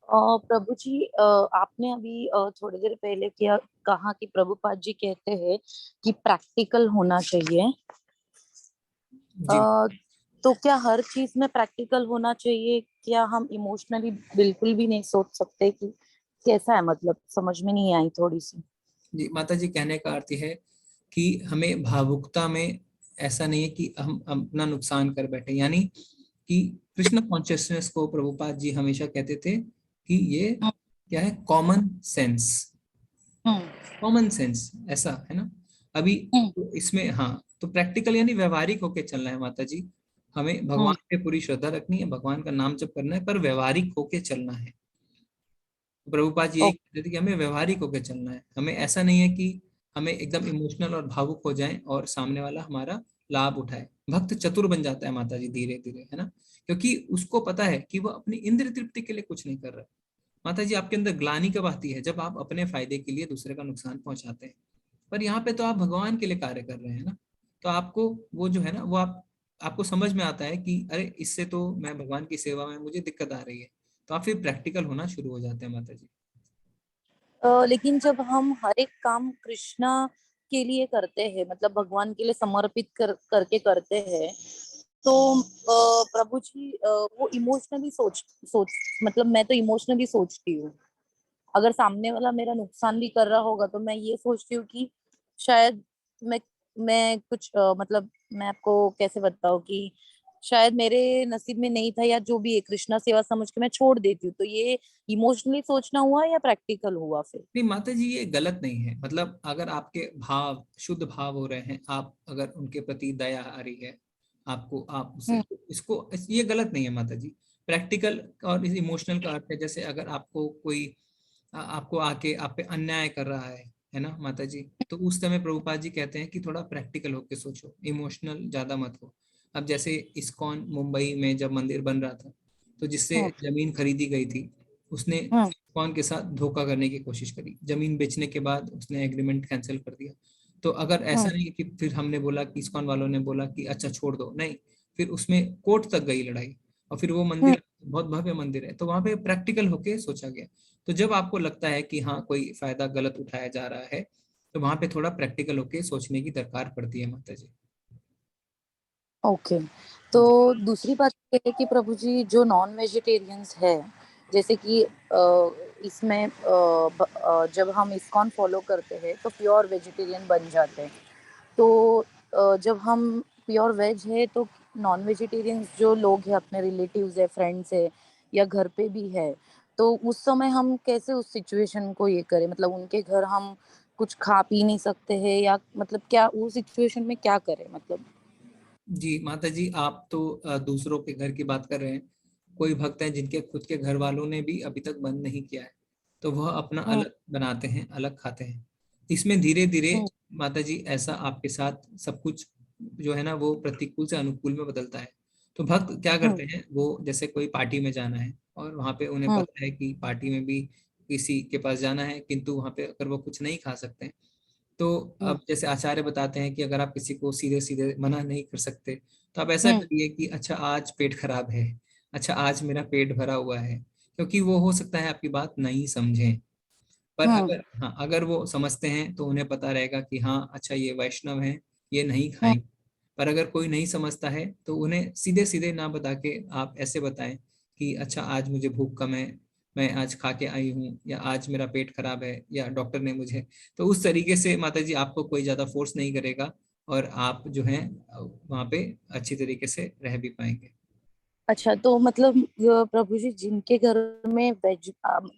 प्रभु जी, आपने अभी थोड़ी देर पहले क्या कहा कि प्रभुपाद जी कहते हैं कि प्रैक्टिकल होना चाहिए। जी तो क्या हर चीज में प्रैक्टिकल होना चाहिए? क्या हम इमोशनली बिल्कुल भी नहीं सोच सकते? कि कैसा है, मतलब समझ में नहीं आई थोड़ी सी। जी माता जी, कहने का अर्थ है कि हमें भावुकता में ऐसा नहीं है कि हम अपना नुकसान कर बैठे, यानी कि कृष्ण कॉन्शियसनेस को प्रभुपाद जी हमेशा कहते थे कि ये क्या है, कॉमन सेंस। कॉमन सेंस ऐसा है ना। अभी तो इसमें हाँ, तो प्रैक्टिकल यानी व्यवहारिक होके चलना है माता जी। हमें भगवान पे पूरी श्रद्धा रखनी है, भगवान का नाम जप करना है, पर व्यवहारिक होके चलना है। प्रभुपाद जी यही कहते थे कि हमें व्यवहारिक होकर चलना है। हमें ऐसा नहीं है कि हमें एकदम इमोशनल और भावुक हो जाएं और सामने वाला हमारा लाभ उठाए। भक्त चतुर बन जाता है माता जी धीरे धीरे, है ना, क्योंकि उसको पता है कि वो अपनी इंद्र तृप्ति के लिए कुछ नहीं कर रहा है। माता जी, आपके अंदर ग्लानि कब आती है? जब आप अपने फायदे के लिए दूसरे का नुकसान पहुंचाते हैं। पर यहाँ पे तो आप भगवान के लिए कार्य कर रहे हैं ना, तो आपको वो जो है ना वो आपको समझ में आता है कि अरे इससे तो मैं भगवान की सेवा में मुझे दिक्कत आ रही है, तो आप फिर प्रैक्टिकल होना शुरू हो जाते हैं माता जी। लेकिन जब हम हर एक काम कृष्णा के लिए करते हैं, मतलब भगवान के लिए समर्पित करके करते हैं, तो प्रभु जी वो इमोशनली सोच मतलब मैं तो इमोशनली सोचती हूँ। अगर सामने वाला मेरा नुकसान भी कर रहा होगा तो मैं ये सोचती हूँ कि शायद मैं मैं कुछ मतलब मैं आपको कैसे बताऊँ कि शायद मेरे नसीब में नहीं था, या जो भी है कृष्णा सेवा समझ के मैं छोड़ देती हूँ। तो ये इमोशनली सोचना हुआ या प्रैक्टिकल हुआ फिर? नहीं माता जी, ये गलत नहीं है। मतलब अगर आपके भाव शुद्ध भाव हो रहे हैं, आप अगर उनके प्रति दया आ रही है आपको, आप उसे, ये गलत नहीं है माता जी। प्रैक्टिकल और इस इमोशनल का अर्थ है, जैसे अगर आपको कोई आपको आके आप पे अन्याय कर रहा है ना माता जी, तो उस समय प्रभुपाद जी कहते हैं कि थोड़ा प्रैक्टिकल होके सोचो, इमोशनल ज्यादा मत हो। अब जैसे इस्कॉन मुंबई में जब मंदिर बन रहा था, तो जिससे जमीन खरीदी गई थी, उसने इस्कॉन के साथ धोखा करने की कोशिश करी। जमीन बेचने के बाद उसने एग्रीमेंट कैंसिल कर दिया। तो अगर ऐसा नहीं कि फिर हमने बोला कि इस्कॉन वालों ने बोला कि अच्छा छोड़ दो, नहीं, फिर उसमें कोर्ट तक गई लड़ाई, और फिर वो मंदिर बहुत भव्य मंदिर है। तो वहां पे प्रैक्टिकल होके सोचा गया। तो जब आपको लगता है कि हाँ कोई फायदा गलत उठाया जा रहा है, तो वहां पे थोड़ा प्रैक्टिकल होके सोचने की दरकार पड़ती है माता जी। ओके। तो दूसरी बात ये है कि प्रभु जी जो नॉन वेजिटेरियंस है, जैसे कि इसमें जब हम इस्कॉन फॉलो करते हैं तो प्योर वेजिटेरियन बन जाते हैं। तो जब हम प्योर वेज है तो नॉन वेजिटेरियंस जो लोग हैं, अपने रिलेटिव्स है, फ्रेंड्स है, या घर पे भी है, तो उस समय हम कैसे उस सिचुएशन को ये करें? मतलब उनके घर हम कुछ खा पी नहीं सकते हैं, या मतलब क्या उस सिचुएशन में क्या करें मतलब? जी माता जी, आप तो दूसरों के घर की बात कर रहे हैं। कोई भक्त हैं जिनके खुद के घर वालों ने भी अभी तक बंद नहीं किया है, तो वह अपना अलग बनाते हैं, अलग खाते हैं। इसमें धीरे धीरे माता जी ऐसा आपके साथ सब कुछ जो है ना, वो प्रतिकूल से अनुकूल में बदलता है। तो भक्त क्या करते हैं, वो जैसे कोई पार्टी में जाना है और वहां पे उन्हें पता है कि पार्टी में भी किसी के पास जाना है, किंतु वहां पे अगर वो कुछ नहीं खा सकते, तो अब जैसे आचार्य बताते हैं कि अगर आप किसी को सीधे सीधे मना नहीं कर सकते, तो आप ऐसा करिए कि अच्छा आज पेट खराब है, अच्छा आज मेरा पेट भरा हुआ है। क्योंकि वो हो सकता है आपकी बात नहीं समझें, पर अगर हाँ अगर वो समझते हैं तो उन्हें पता रहेगा कि हाँ अच्छा ये वैष्णव है, ये नहीं खाएंगे। पर अगर कोई नहीं समझता है तो उन्हें सीधे सीधे ना बता के आप ऐसे बताएं कि अच्छा आज मुझे भूख कम है, मैं आज खा के आई हूँ, या आज मेरा पेट खराब है, या डॉक्टर ने मुझे। तो उस तरीके से माता जी आपको कोई ज्यादा फोर्स नहीं करेगा, और आप जो है वहाँ पे अच्छी तरीके से रह भी पाएंगे। अच्छा, तो मतलब प्रभु जी जिनके घर में वेज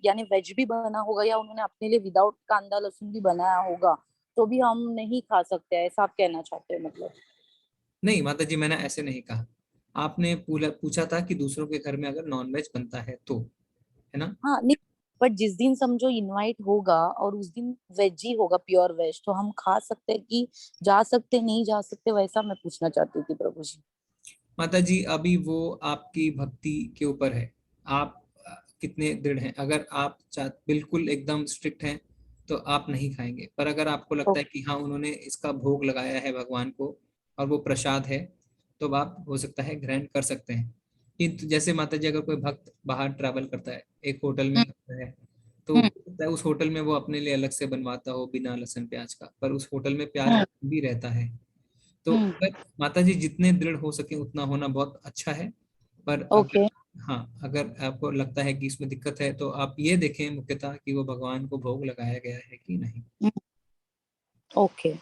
यानी वेज भी बना होगा, या उन्होंने अपने लिए विदाउट कांदा लहसुन भी बनाया होगा, तो भी हम नहीं खा सकते, ऐसा आप कहना चाहते हैं मतलब? नहीं माता जी, मैंने ऐसे नहीं कहा। आपने पूछा था कि दूसरों के घर में अगर नॉनवेज बनता है तो, है ना। हाँ नहीं, बट जिस दिन समझो इनवाइट होगा और उस दिन वेज ही होगा, प्योर वेज, तो हम खा सकते हैं कि जा सकते नहीं जा सकते, वैसा मैं पूछना चाहती थी प्रभु जी। माता जी अभी वो आपकी भक्ति के ऊपर है, आप कितने दृढ़ हैं। अगर आप बिल्कुल एकदम स्ट्रिक्ट हैं तो आप नहीं खाएंगे, पर अगर आपको लगता है कि हाँ उन्होंने इसका भोग लगाया है भगवान को और वो प्रसाद है, तो आप हो सकता है ग्रहण कर सकते हैं। किंतु जैसे माता जी अगर कोई भक्त बाहर ट्रैवल करता है, एक होटल में रहता है, तो हो सकता है उस होटल में वो अपने लिए अलग से बनवाता हो बिना लहसुन प्याज का, पर उस होटल में प्याज भी रहता है। तो अगर माता जी जितने दृढ़ हो सके उतना होना बहुत अच्छा है। पर अगर ओके। हाँ अगर आपको लगता है कि इसमें दिक्कत है, तो आप ये देखें मुख्यतः कि वो भगवान को भोग लगाया गया है कि नहीं। ओके।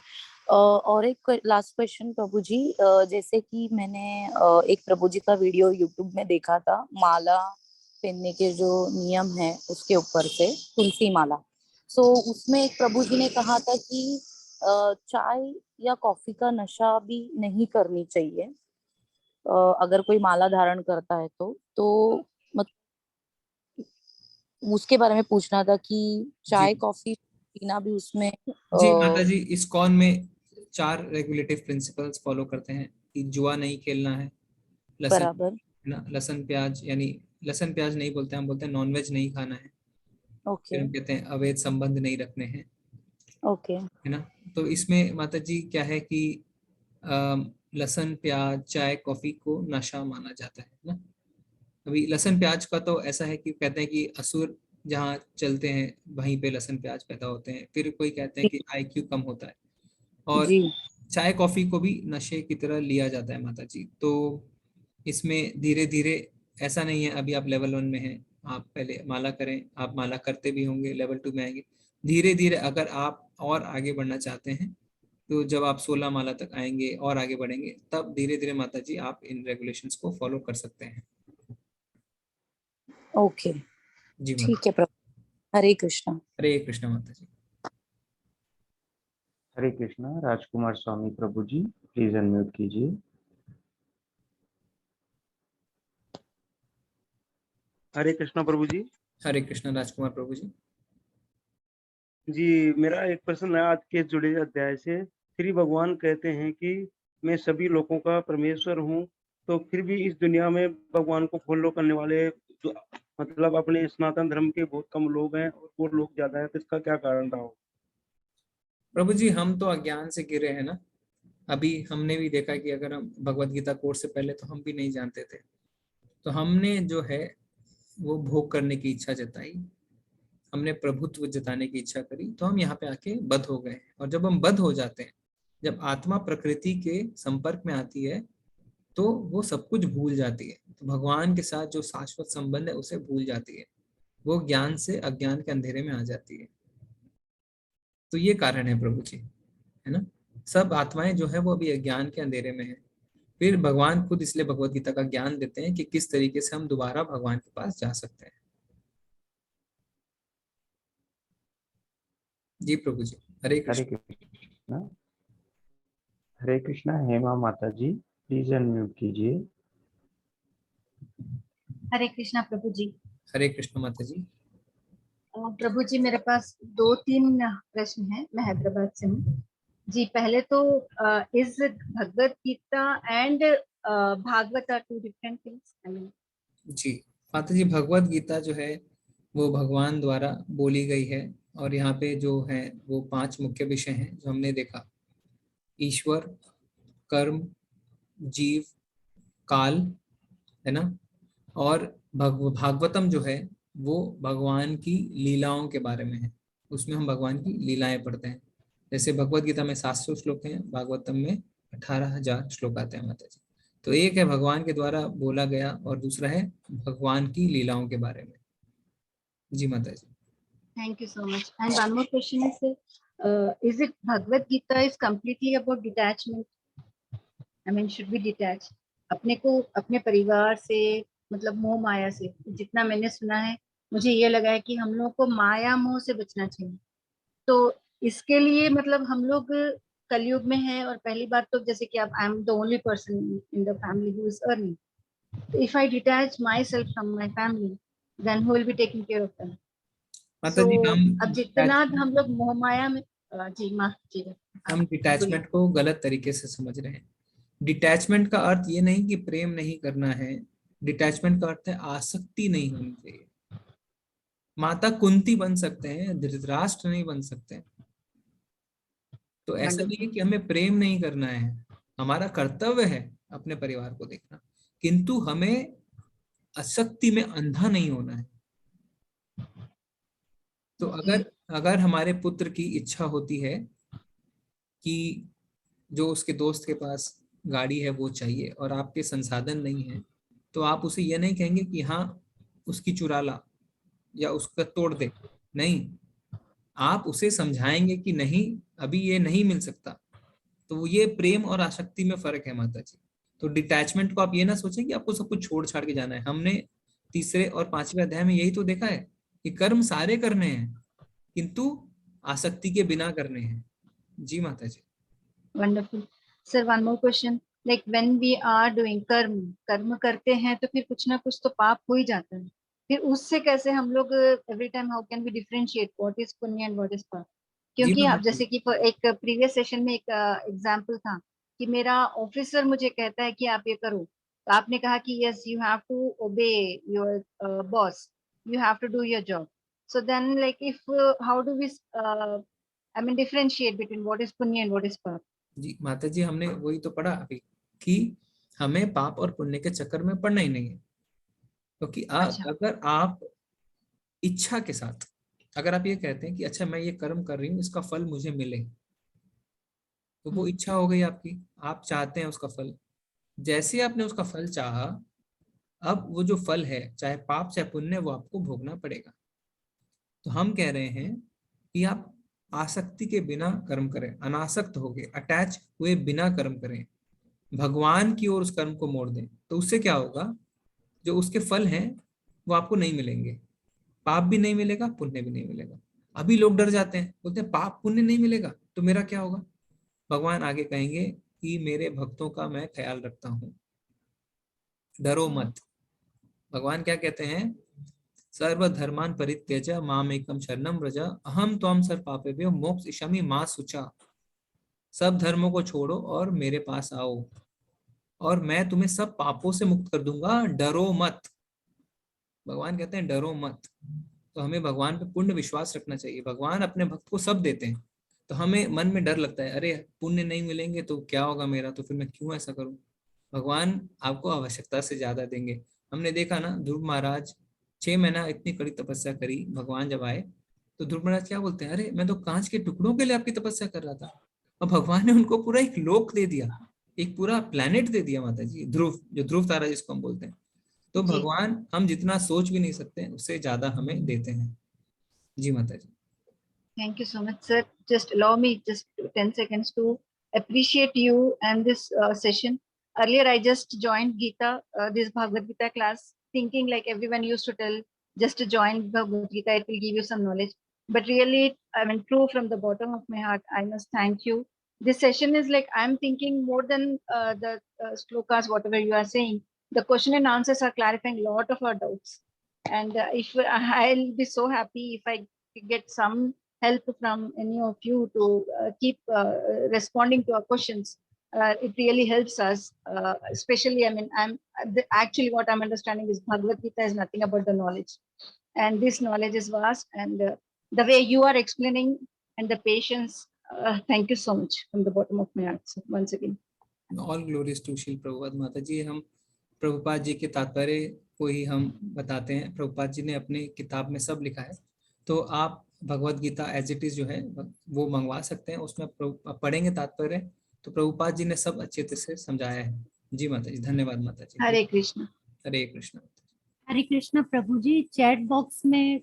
और एक लास्ट क्वेश्चन प्रभु जी, जैसे कि मैंने एक प्रभु जी का वीडियो यूट्यूब में देखा था, माला पहनने के जो नियम है उसके ऊपर से, तुलसी माला। सो उसमें एक प्रभु जी ने कहा था कि चाय या कॉफी का नशा भी नहीं करनी चाहिए अगर कोई माला धारण करता है तो मत उसके बारे में पूछना था कि जी चाय कॉफी पीना भी उसमें जी माता जी, इस्कॉन में 4 रेगुलेटिव प्रिंसिपल्स फॉलो करते हैं कि जुआ नहीं खेलना है, लहसुन, बराबर। है ना, लहसुन प्याज, यानी लहसुन प्याज नहीं बोलते, हम बोलते हैं नॉनवेज नहीं खाना है। फिर ओके। हम कहते हैं अवैध संबंध नहीं रखने हैं, ओके। है ना। तो इसमें माता जी क्या है कि लहसुन प्याज चाय कॉफी को नशा माना जाता है ना। अभी लहसुन प्याज का तो ऐसा है कि कहते हैं कि असुर जहाँ चलते हैं वहीं पे लहसुन प्याज पैदा होते हैं। फिर कोई कहते हैं कि आईक्यू कम होता है। और जी। चाय कॉफी को भी नशे की तरह लिया जाता है माता जी। तो इसमें धीरे धीरे, ऐसा नहीं है अभी आप लेवल 1 में हैं, आप पहले माला करें, आप माला करते भी होंगे, लेवल 2 में आएंगे। धीरे धीरे अगर आप और आगे बढ़ना चाहते हैं तो जब आप 16 माला तक आएंगे और आगे बढ़ेंगे, तब धीरे धीरे माता जी आप इन रेगुलेशंस को फॉलो कर सकते हैं। ओके, जी माता। ठीक है प्रभु। हरे कृष्णा। हरे कृष्णा माता जी। हरे कृष्णा। राजकुमार स्वामी प्रभु जी, प्लीज अनम्यूट कीजिए। हरे कृष्णा प्रभु जी। हरे कृष्णा राजकुमार प्रभु जी। जी, मेरा एक प्रश्न है आज के जुड़े अध्याय से। श्री भगवान कहते हैं कि मैं सभी लोगों का परमेश्वर हूँ, तो फिर भी इस दुनिया में भगवान को फॉलो करने वाले जो मतलब अपने सनातन धर्म के बहुत कम लोग हैं और वो लोग ज्यादा है, तो इसका क्या कारण रहा हो? प्रभु जी, हम तो अज्ञान से गिरे हैं ना। अभी हमने भी देखा कि अगर हम भगवत गीता कोर्स से पहले तो हम भी नहीं जानते थे, तो हमने जो है वो भोग करने की इच्छा जताई, हमने प्रभुत्व जताने की इच्छा करी, तो हम यहाँ पे आके बद्ध हो गए। और जब हम बद्ध हो जाते हैं, जब आत्मा प्रकृति के संपर्क में आती है, तो वो सब कुछ भूल जाती है। तो भगवान के साथ जो शाश्वत संबंध है उसे भूल जाती है, वो ज्ञान से अज्ञान के अंधेरे में आ जाती है। तो ये कारण है प्रभु जी, है ना। सब आत्माएं जो है वो अभी अज्ञान के अंधेरे में है। फिर भगवान खुद इसलिए भगवत गीता का ज्ञान देते हैं कि किस तरीके से हम दोबारा भगवान के पास जा सकते हैं। जी प्रभु जी। हरे हरे कृष्ण। कृष्णा। हरे कृष्णा। हेमा माता जी, प्लीज अनम्यूट कीजिए। हरे कृष्णा प्रभु जी। हरे कृष्ण माता जी। प्रभु जी, मेरे पास 2-3 प्रश्न हैं। मैं हैदराबाद से हूँ जी। पहले तो is Bhagavad Gita and Bhagavat are 2 different things? जी माता जी, भगवत गीता जो है वो भगवान द्वारा बोली गई है, और यहाँ पे जो है वो 5 मुख्य विषय हैं जो हमने देखा: ईश्वर, कर्म, जीव, काल, है ना। और भागवतम जो है वो भगवान की लीलाओं के बारे में है, उसमें हम भगवान की लीलाएं पढ़ते हैं। जैसे भगवत गीता में 700 श्लोक हैं, भागवतम में 18,000 श्लोक आते हैं माता जी। तो एक है भगवान के द्वारा बोला गया, और दूसरा है भगवान की लीलाओं के बारे में। जी माता जी। Thank you so much. And one more question is it Bhagavad Gita is completely about detachment? I mean, should we detach? अपने को अपने परिवार से, मतलब मोह माया से, जितना मैंने सुना है मुझे ये लगा है कि हम लोग को माया मोह से बचना चाहिए। तो इसके लिए मतलब हम लोग कलयुग में हैं, और पहली बात तो जैसे कि अब I am the only person in the family who is earning, तो if I detach myself from my family, then who will be taking care of them? माता जी, अब जितना हम लोग मोह माया में जी माफ कीजिएगा, हम डिटैचमेंट को गलत तरीके से समझ रहे हैं। डिटैचमेंट का अर्थ ये नहीं कि प्रेम नहीं करना है, डिटैचमेंट का अर्थ है आसक्ति नहीं होनी चाहिए। माता कुंती बन सकते हैं, धृतराष्ट्र नहीं बन सकते हैं। तो ऐसा नहीं है कि हमें प्रेम नहीं करना है, हमारा कर्तव्य है अपने परिवार को देखना, किंतु हमें आसक्ति में अंधा नहीं होना है। तो अगर हमारे पुत्र की इच्छा होती है कि जो उसके दोस्त के पास गाड़ी है वो चाहिए, और आपके संसाधन नहीं है, तो आप उसे ये नहीं कहेंगे कि हाँ उसकी चुरा ला या उसका तोड़ दे। नहीं, आप उसे समझाएंगे कि नहीं, अभी ये नहीं मिल सकता। तो ये प्रेम और आसक्ति में फर्क है माता जी। तो डिटैचमेंट को आप ये ना सोचें कि आपको सब कुछ छोड़ छाड़ के जाना है। हमने 3 और 5वें अध्याय में यही तो देखा है कि कर्म सारे करने हैं, किंतु आसक्ति के बिना करने हैं। जी माता जी। Wonderful sir. One more question, like when we are doing कर्म करते हैं तो फिर कुछ ना कुछ तो पाप हो ही जाता है। फिर उससे कैसे हम लोग every time how can we differentiate what is पुण्य एंड व्हाट इज पाप? क्योंकि आप जैसे कि एक प्रीवियस सेशन में एक एग्जांपल था कि मेरा ऑफिसर मुझे कहता है कि आप ये करो, तो आपने कहा कि yes you have to obey your boss, you have to do your job. So then like if how do we I mean differentiate between what is punya and what is पाप? जी माता जी, हमने वही तो पढ़ा अभी कि हमें पाप और पुण्य के चक्कर में पड़ना ही नहीं है। क्योंकि अगर आप इच्छा के साथ, अगर आप ये कहते हैं कि अच्छा मैं ये कर्म कर रही हूँ, इसका फल मुझे मिले, तो वो इच्छा हो गई आपकी, आप चाहते हैं उसका फल। जैसे आपने उसका फल चाहा, अब वो जो फल है, चाहे पाप चाहे पुण्य, वो आपको भोगना पड़ेगा। तो हम कह रहे हैं कि आप आसक्ति के बिना कर्म करें, अनासक्त हो गए, अटैच हुए बिना कर्म करें, भगवान की ओर उस कर्म को मोड़ दें। तो उससे क्या होगा, जो उसके फल हैं वो आपको नहीं मिलेंगे, पाप भी नहीं मिलेगा, पुण्य भी नहीं मिलेगा। अभी लोग डर जाते हैं, बोलते हैं पाप पुण्य नहीं मिलेगा तो मेरा क्या होगा। भगवान आगे कहेंगे कि मेरे भक्तों का मैं ख्याल रखता हूं, डरो मत। भगवान क्या कहते हैं, सर्वधर्मान परित्यज माम एकम शरणम व्रज अहम त्वं सर्व पापेभ्यो मोक्षयिष्यामि मा शुचा। सब धर्मों को छोड़ो और मेरे पास आओ, और मैं तुम्हें सब पापों से मुक्त कर दूंगा, डरो मत। भगवान कहते हैं डरो मत। तो हमें भगवान पे पूर्ण विश्वास रखना चाहिए। भगवान अपने भक्त को सब देते हैं, तो हमें मन में डर लगता है, अरे पुण्य नहीं मिलेंगे तो क्या होगा मेरा, तो फिर मैं क्यों ऐसा करूं। भगवान आपको आवश्यकता से ज्यादा देंगे। हमने देखा ना, ध्रुव महाराज 6 महीना इतनी कड़ी तपस्या करी, भगवान जब आए तो ध्रुव महाराज क्या बोलते हैं, अरे मैं तो कांच के टुकड़ों के लिए आपकी तपस्या कर रहा था, और भगवान ने उनको पूरा एक लोक दे दिया, एक पूरा प्लेनेट दे दिया माता जी, ध्रुव, जो ध्रुव तारा जिसको हम बोलते हैं। तो जी भगवान हम जितना सोच भी नहीं सकते उससे ज्यादा हमें देते हैं। जी माता जी। Thank you so much, sir. Just allow me just 10 seconds to appreciate you and this session. Earlier, I just joined Gita, this Bhagavad Gita class, thinking like everyone used to tell, just to join Bhagavad Gita, it will give you some knowledge. But really, I mean, true from the bottom of my heart, I must thank you. This session is like, I'm thinking more than the slokas, whatever you are saying. The question and answers are clarifying a lot of our doubts. And if I'll be so happy if I get some help from any of you to keep responding to our questions. It really helps us, especially, I mean, actually what I'm understanding is Bhagavad Gita is nothing about the knowledge. And this knowledge is vast, and the way you are explaining and the patience, thank you so much from the bottom of my heart. So once again. All glories to Srila Prabhupada. माता जी, हम प्रभुपाद जी के तात्पर्य को ही हम बताते हैं। प्रभुपाद जी ने अपनी किताब में सब लिखा है, तो आप Bhagavad Gita as it is जो है वो मंगवा सकते हैं, उसमें पढ़ेंगे तात्पर्य, तो प्रभुपाद जी ने सब अच्छे से समझाया है। जी माता जी, धन्यवाद माता जी। हरे कृष्ण। हरे कृष्ण। हरे कृष्ण प्रभु जी, चैट बॉक्स में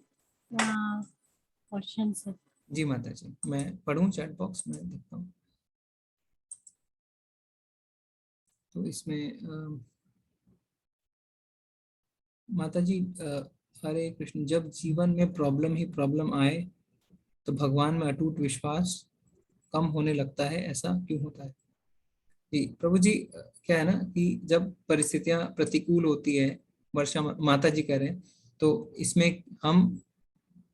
क्वेश्चन है। जी माता जी, मैं पढ़ूं चैट बॉक्स में, देखता हूँ। तो इसमें माता जी, हरे कृष्ण, जब जीवन में प्रॉब्लम ही प्रॉब्लम आए तो भगवान में अटूट विश्वास कम होने लगता है, ऐसा क्यों होता है। जी प्रभु जी, क्या है ना कि जब परिस्थितियां प्रतिकूल होती है, वर्षा माता जी कह रहे हैं, तो इसमें हम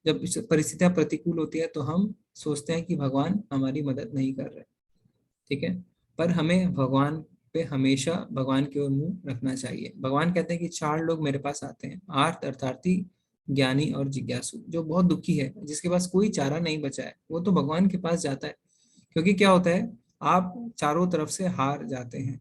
जब परिस्थितियां प्रतिकूल होती है तो हम सोचते हैं कि भगवान हमारी मदद नहीं कर रहे, ठीक है। पर हमें भगवान पे हमेशा भगवान की ओर मुंह रखना चाहिए। भगवान कहते हैं कि 4 लोग मेरे पास आते हैं, आर्त, अर्थार्थी, ज्ञानी और जिज्ञासु। जो बहुत दुखी है, जिसके पास कोई चारा नहीं बचा है, वो तो भगवान के पास जाता है। क्योंकि क्या होता है, आप चारों तरफ से हार जाते हैं,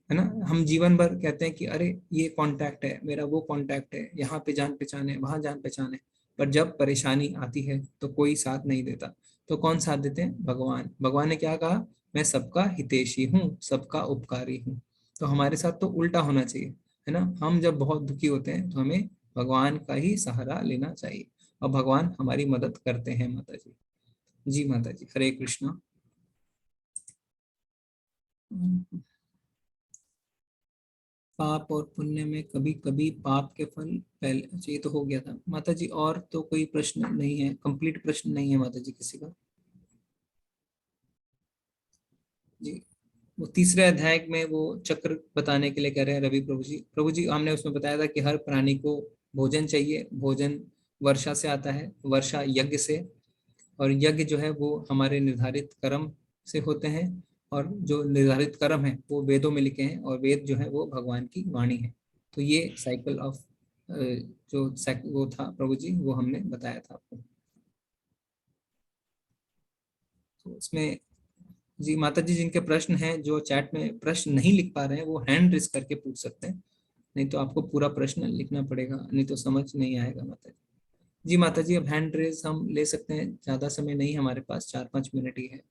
है ना। हम जीवन भर कहते हैं कि अरे ये कांटेक्ट है मेरा, वो कांटेक्ट है, यहाँ पे जान पहचान है, वहां जान पहचान है, पर जब परेशानी आती है तो कोई साथ नहीं देता। तो कौन साथ देते हैं, भगवान। भगवान ने क्या कहा, मैं सबका हितैषी हूँ, सबका उपकारी हूँ। तो हमारे साथ तो उल्टा होना चाहिए, है ना। हम जब बहुत दुखी होते हैं तो हमें भगवान का ही सहारा लेना चाहिए, और भगवान हमारी मदद करते हैं माता जी। जी माता जी, हरे कृष्णा। पाप और पुण्य में कभी कभी पाप के फल पहले, अच्छा ये तो हो गया था माता जी। और तो कोई प्रश्न नहीं है, कंप्लीट प्रश्न नहीं है माता जी किसी का। जी, वो तीसरे अध्याय में वो चक्र बताने के लिए कह रहे हैं रवि प्रभु जी। प्रभु जी, हमने उसमें बताया था कि हर प्राणी को भोजन चाहिए। भोजन वर्षा से आता है, वर्षा यज्ञ से, और यज्ञ जो है वो हमारे निर्धारित कर्म से होते हैं, और जो निर्धारित कर्म है वो वेदों में लिखे हैं, और वेद जो है वो भगवान की वाणी है। तो ये साइकिल ऑफ जो वो था प्रभु जी, वो हमने बताया था आपको। तो इसमें जी माता जी, जिनके प्रश्न हैं, जो चैट में प्रश्न नहीं लिख पा रहे हैं, वो हैंड रेज करके पूछ सकते हैं, नहीं तो आपको पूरा प्रश्न लिखना पड़ेगा, नहीं तो समझ नहीं आएगा माता जी। जी माता जी, अब हैंड रेज हम ले सकते हैं, ज्यादा समय नहीं हमारे पास, 4-5 मिनट ही है।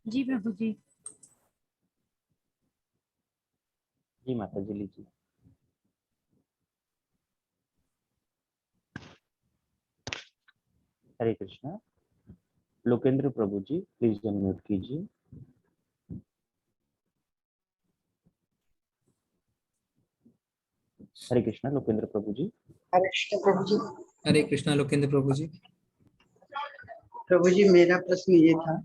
जी प्रभु जी। जी माता जी लीजिए। हरे कृष्णा। लोकेंद्र प्रभु जी प्लीज अनम्यूट कीजिए। हरे कृष्णा लोकेंद्र प्रभु जी। हरे कृष्ण प्रभु जी। हरे कृष्णा लोकेंद्र प्रभु जी। प्रभु जी मेरा प्रश्न ये था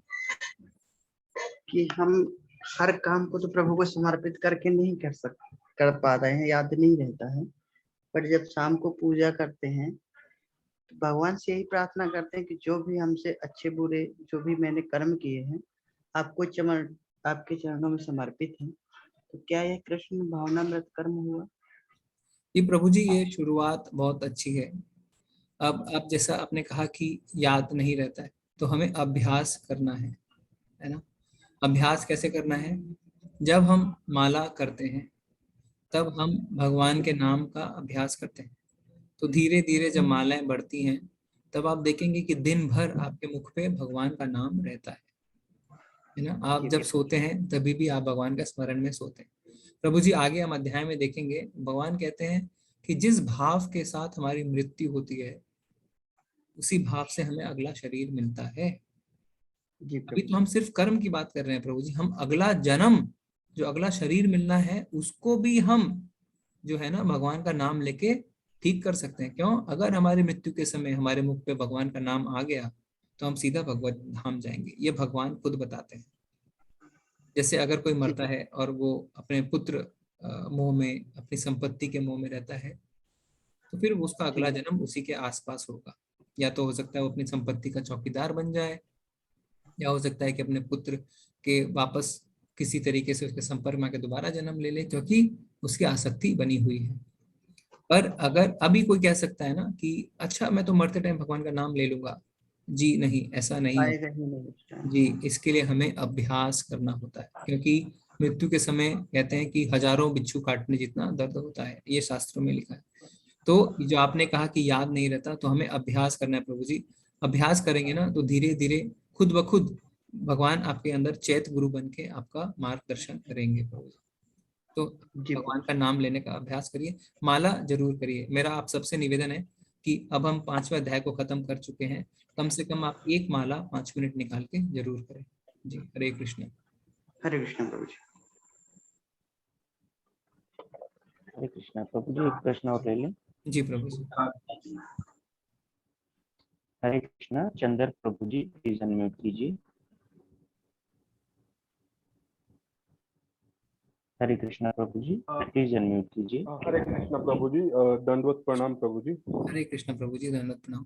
कि हम हर काम को तो प्रभु को समर्पित करके नहीं कर पा रहे हैं, याद नहीं रहता है, पर जब शाम को पूजा करते हैं तो भगवान से यही प्रार्थना करते हैं कि जो भी हमसे अच्छे बुरे जो भी मैंने कर्म किए हैं आपके चरणों में समर्पित हैं, तो क्या यह कृष्ण भावनामृत कर्म हुआ? जी प्रभु जी, ये शुरुआत बहुत अच्छी है। अब जैसा आपने कहा कि याद नहीं रहता है, तो हमें अभ्यास करना है ना। अभ्यास कैसे करना है? जब हम माला करते हैं तब हम भगवान के नाम का अभ्यास करते हैं, तो धीरे धीरे जब मालाएं बढ़ती हैं तब आप देखेंगे कि दिन भर आपके मुख पे भगवान का नाम रहता है ना। आप जब सोते हैं तभी भी आप भगवान का स्मरण में सोते हैं। प्रभु जी आगे हम अध्याय में देखेंगे, भगवान कहते हैं कि जिस भाव के साथ हमारी मृत्यु होती है उसी भाव से हमें अगला शरीर मिलता है। अभी तो हम सिर्फ कर्म की बात कर रहे हैं प्रभु जी, हम अगला जन्म जो अगला शरीर मिलना है उसको भी हम जो है ना भगवान का नाम लेके ठीक कर सकते हैं। क्यों? अगर हमारी मृत्यु के समय हमारे मुख पे भगवान का नाम आ गया तो हम सीधा भगवत धाम जाएंगे, ये भगवान खुद बताते हैं। जैसे अगर कोई मरता है और वो अपने पुत्र मोह में, अपनी संपत्ति के मोह में रहता है, तो फिर उसका अगला जन्म उसी के आसपास होगा। या तो हो सकता है वो अपनी संपत्ति का चौकीदार बन जाए, या हो सकता है कि अपने पुत्र के वापस किसी तरीके से उसके संपर्क में आके दोबारा जन्म ले ले, क्योंकि उसकी आसक्ति बनी हुई है। पर अगर अभी कोई कह सकता है ना कि अच्छा मैं तो मरते टाइम भगवान का नाम ले लूंगा, जी नहीं, ऐसा नहीं होता जी। इसके लिए हमें अभ्यास करना होता है, क्योंकि मृत्यु के समय कहते हैं कि हजारों बिच्छू काटने जितना दर्द होता है, ये शास्त्रों में लिखा है। तो जो आपने कहा कि याद नहीं रहता, तो हमें अभ्यास करना है प्रभु जी। अभ्यास करेंगे ना तो धीरे धीरे खुद ब खुद भगवान आपके अंदर चैत गुरु बन के आपका मार्गदर्शन करेंगे प्रभु जी। तो भगवान का नाम लेने का अभ्यास करिए, माला जरूर करिए। मेरा आप सबसे निवेदन है कि अब हम 5वें अध्याय को खत्म कर चुके हैं, कम से कम आप एक माला 5 मिनट निकाल के जरूर करें जी। हरे कृष्ण। हरे कृष्ण प्रभु जी। हरे कृष्णा प्रभु जी, एक प्रश्न और ले लें। जी प्रभु जी। हरे कृष्णा चंद्र प्रभु जी प्लीज अनम्यूट कीजिए। हरे कृष्णा प्रभु जी प्लीज अनम्यूट कीजिए। हरे कृष्णा प्रभु जी, दंडवत प्रणाम प्रभु जी। हरे कृष्णा प्रभु जी, दंडवत प्रणाम।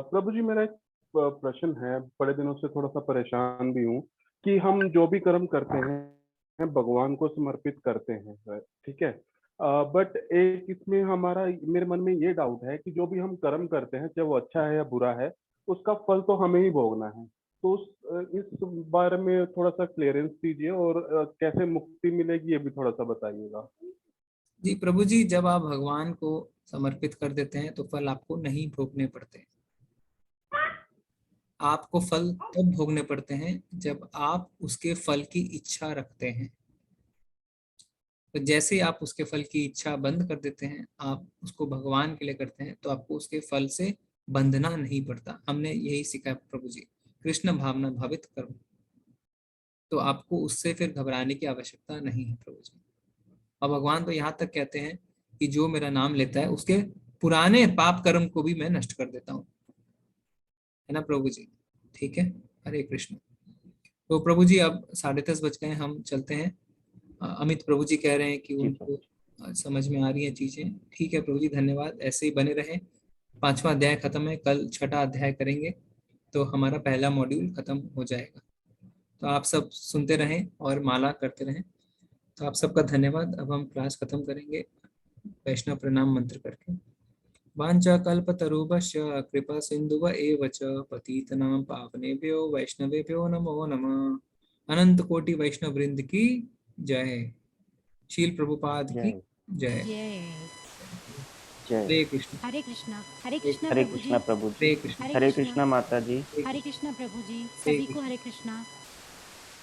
प्रभु जी मेरा एक प्रश्न है, बड़े दिनों से थोड़ा सा परेशान भी हूँ कि हम जो भी कर्म करते हैं भगवान को समर्पित करते हैं, ठीक है, बट एक इसमें हमारा मेरे मन में ये डाउट है कि जो भी हम कर्म करते हैं चाहे वो अच्छा है या बुरा है, उसका फल तो हमें ही भोगना है। तो इस बारे में थोड़ा सा क्लियरेंस दीजिए, और कैसे मुक्ति मिलेगी ये भी थोड़ा सा बताइएगा। जी प्रभु जी, जब आप भगवान को समर्पित कर देते हैं तो फल आपको नहीं भोगने पड़ते। आपको फल तब भोगने पड़ते हैं जब आप उसके फल की इच्छा रखते हैं। तो जैसे ही आप उसके फल की इच्छा बंद कर देते हैं, आप उसको भगवान के लिए करते हैं, तो आपको उसके फल से बंधना नहीं पड़ता। हमने यही सीखा प्रभु जी, कृष्ण भावना भावित कर्म। तो आपको उससे फिर घबराने की आवश्यकता नहीं है प्रभु जी। और भगवान तो यहाँ तक कहते हैं कि जो मेरा नाम लेता है उसके पुराने पाप कर्म को भी मैं नष्ट कर देता हूँ, है ना प्रभु जी। ठीक है, हरे कृष्ण। तो प्रभु जी अब 10:30 बज गए, हम चलते हैं। अमित प्रभु जी कह रहे हैं कि उनको समझ में आ रही है चीजें। ठीक है प्रभु जी, धन्यवाद, ऐसे ही बने रहें। 5वां अध्याय खत्म है, कल 6ठा अध्याय करेंगे तो हमारा पहला मॉड्यूल खत्म हो जाएगा। तो आप सब सुनते रहें और माला करते रहें। तो आप सबका धन्यवाद। अब हम क्लास खत्म करेंगे वैष्णव प्रणाम मंत्र करके। वाञ्छा कल्पतरुभ्यश्च कृपा सिन्धुव एव च पतितनां पावनेभ्यो वैष्णवेभ्यो नमो नमः। अनंत कोटि वैष्णव वृंद की जय। शील प्रभुपाद की जय। हरे कृष्ण। हरे कृष्णा। हरे कृष्णा हरे प्रभु जी। कृष्णा प्रभु जी। हरे कृष्ण। हरे कृष्णा माता जी। हरे कृष्णा प्रभु जी। सभी को हरे कृष्णा।